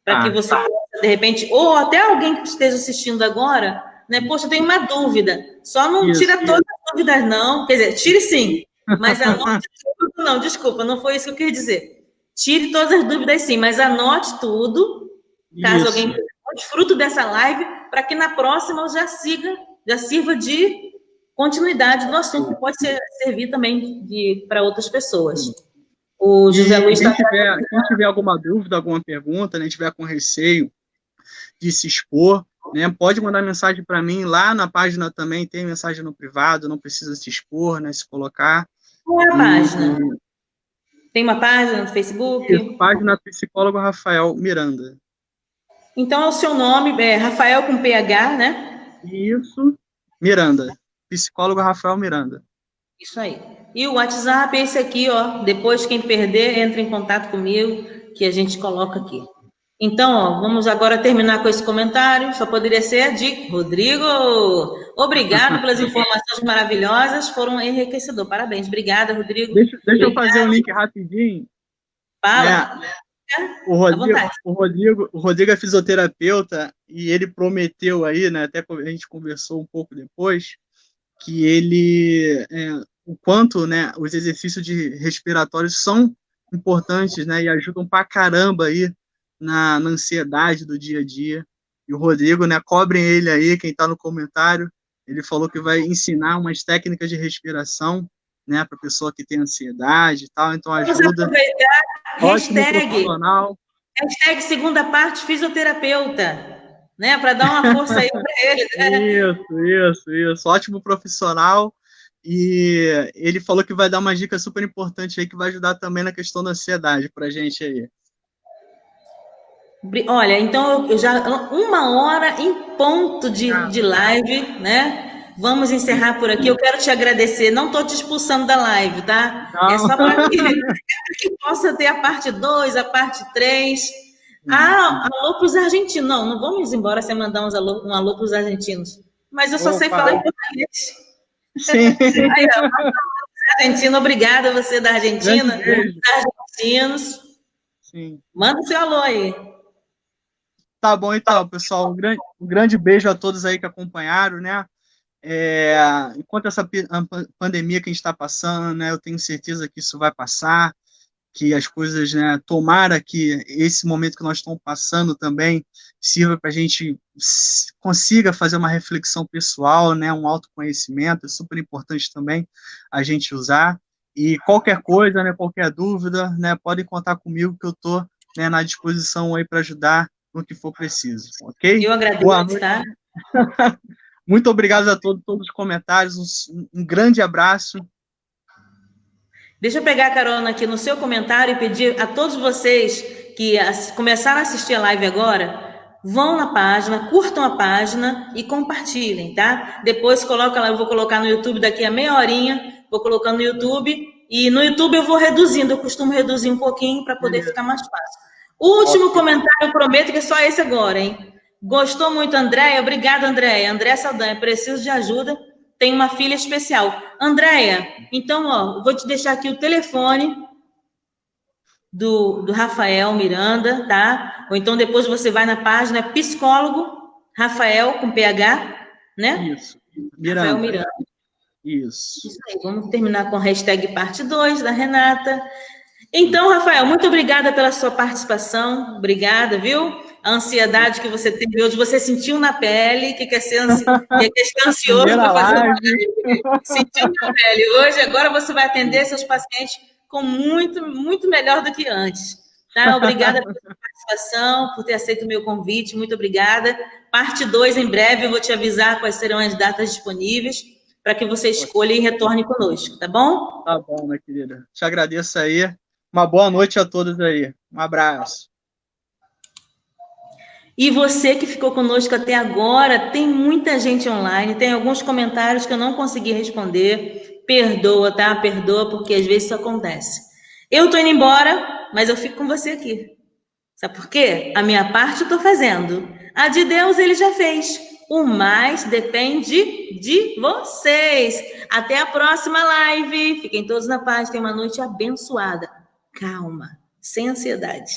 Speaker 1: para que você possa, de repente, ou até alguém que esteja assistindo agora, né? Poxa, eu tenho uma dúvida. Só não tira todas as dúvidas, não. Quer dizer, tire sim, mas anote tudo. Não, desculpa, não foi isso que eu quis dizer. Tire todas as dúvidas sim, mas anote tudo, caso alguém desfrute dessa live, para que na próxima eu já sirva de continuidade do assunto, que pode servir também para outras pessoas. O José Luiz
Speaker 2: quem tiver alguma dúvida, alguma pergunta, né, tiver com receio de se expor, né, pode mandar mensagem para mim. Lá na página também tem mensagem no privado, não precisa se expor, né, se colocar.
Speaker 1: Qual é a página? Tem uma página no Facebook?
Speaker 2: Página Psicólogo Rafael Miranda.
Speaker 1: Então, é o seu nome, Rafael com PH, né?
Speaker 2: Isso, Miranda. Psicólogo Rafael Miranda.
Speaker 1: Isso aí. E o WhatsApp é esse aqui, ó. Depois, quem perder, entra em contato comigo, que a gente coloca aqui. Então, ó, vamos agora terminar com esse comentário. Só poderia ser de Rodrigo. Obrigado pelas informações maravilhosas, foram enriquecedor. Parabéns. Obrigada, Rodrigo.
Speaker 2: Deixa eu fazer um
Speaker 1: Obrigada.
Speaker 2: link rapidinho, né?
Speaker 1: Fala. À vontade.
Speaker 2: O Rodrigo é fisioterapeuta e ele prometeu aí, né? Até a gente conversou um pouco depois, que o quanto, né, os exercícios de respiratórios são importantes, né, e ajudam pra caramba aí na ansiedade do dia a dia. E o Rodrigo, né, cobrem ele aí, quem está no comentário, ele falou que vai ensinar umas técnicas de respiração, né, para pessoa que tem ansiedade e tal, então
Speaker 1: Vamos
Speaker 2: ajuda.
Speaker 1: aproveitar.
Speaker 2: Ótimo
Speaker 1: Hashtag.
Speaker 2: profissional.
Speaker 1: Hashtag segunda parte fisioterapeuta. Né? Para dar uma força aí para ele.
Speaker 2: Isso. Ótimo profissional. E ele falou que vai dar uma dica super importante aí que vai ajudar também na questão da ansiedade pra gente aí.
Speaker 1: Olha, então eu já 1 hora em ponto de live, né? Vamos encerrar por aqui. Eu quero te agradecer. Não estou te expulsando da live, tá?
Speaker 2: Não.
Speaker 1: É só para que possa ter a parte 2, a parte 3. Ah, alô para os argentinos. Não, não vamos embora sem mandar um alô para os argentinos. Mas eu só sei falar em português.
Speaker 2: Sim.
Speaker 1: Aí, ó, Argentina, obrigada você da Argentina, argentinos.
Speaker 2: Sim.
Speaker 1: Manda o seu alô aí.
Speaker 2: Tá bom, então, pessoal. Um grande beijo a todos aí que acompanharam, né? Enquanto essa pandemia que a gente está passando, né? Eu tenho certeza que isso vai passar, que as coisas, né? Tomara que esse momento que nós estamos passando também sirva para a gente consiga fazer uma reflexão pessoal, né? Um autoconhecimento, é super importante também a gente usar. E qualquer coisa, né? Qualquer dúvida, né? Podem contar comigo que eu estou, né, na disposição aí para ajudar no que for preciso, ok?
Speaker 1: Eu agradeço,
Speaker 2: Boa noite.
Speaker 1: tá?
Speaker 2: Muito obrigado a todos os comentários, um grande abraço.
Speaker 1: Deixa eu pegar a carona aqui no seu comentário e pedir a todos vocês que começaram a assistir a live agora, vão na página, curtam a página e compartilhem, tá? Depois coloca lá, eu vou colocar no YouTube daqui a meia horinha, vou colocando no YouTube, e no YouTube eu vou reduzindo, eu costumo reduzir um pouquinho para poder ficar mais fácil. O último comentário, eu prometo que é só esse agora, hein? Gostou muito, Andréia? Obrigada, Andréia. Andréia Saldanha, preciso de ajuda, tem uma filha especial. Andréia, então, ó, vou te deixar aqui o telefone do Rafael Miranda, tá? Ou então depois você vai na página psicólogo Rafael com PH, né?
Speaker 2: Isso. Miranda.
Speaker 1: Rafael Miranda.
Speaker 2: Isso
Speaker 1: aí, vamos terminar com a hashtag parte 2 da Renata. Então, Rafael, muito obrigada pela sua participação. Obrigada, viu? A ansiedade que você teve hoje, você sentiu na pele que quer ser ansioso para fazer uma live. Sentiu na pele. Hoje, agora você vai atender seus pacientes com muito melhor do que antes. Tá? Obrigada pela sua participação, por ter aceito o meu convite. Muito obrigada. Parte 2 em breve, eu vou te avisar quais serão as datas disponíveis para que você escolha e retorne conosco, tá bom?
Speaker 2: Tá bom, minha querida. Te agradeço aí. Uma boa noite a todos aí. Um abraço.
Speaker 1: E você que ficou conosco até agora, tem muita gente online, tem alguns comentários que eu não consegui responder. Perdoa, tá? Perdoa, porque às vezes isso acontece. Eu tô indo embora, mas eu fico com você aqui. Sabe por quê? A minha parte eu tô fazendo. A de Deus ele já fez. O mais depende de vocês. Até a próxima live. Fiquem todos na paz. Tenham uma noite abençoada. Calma, sem ansiedade.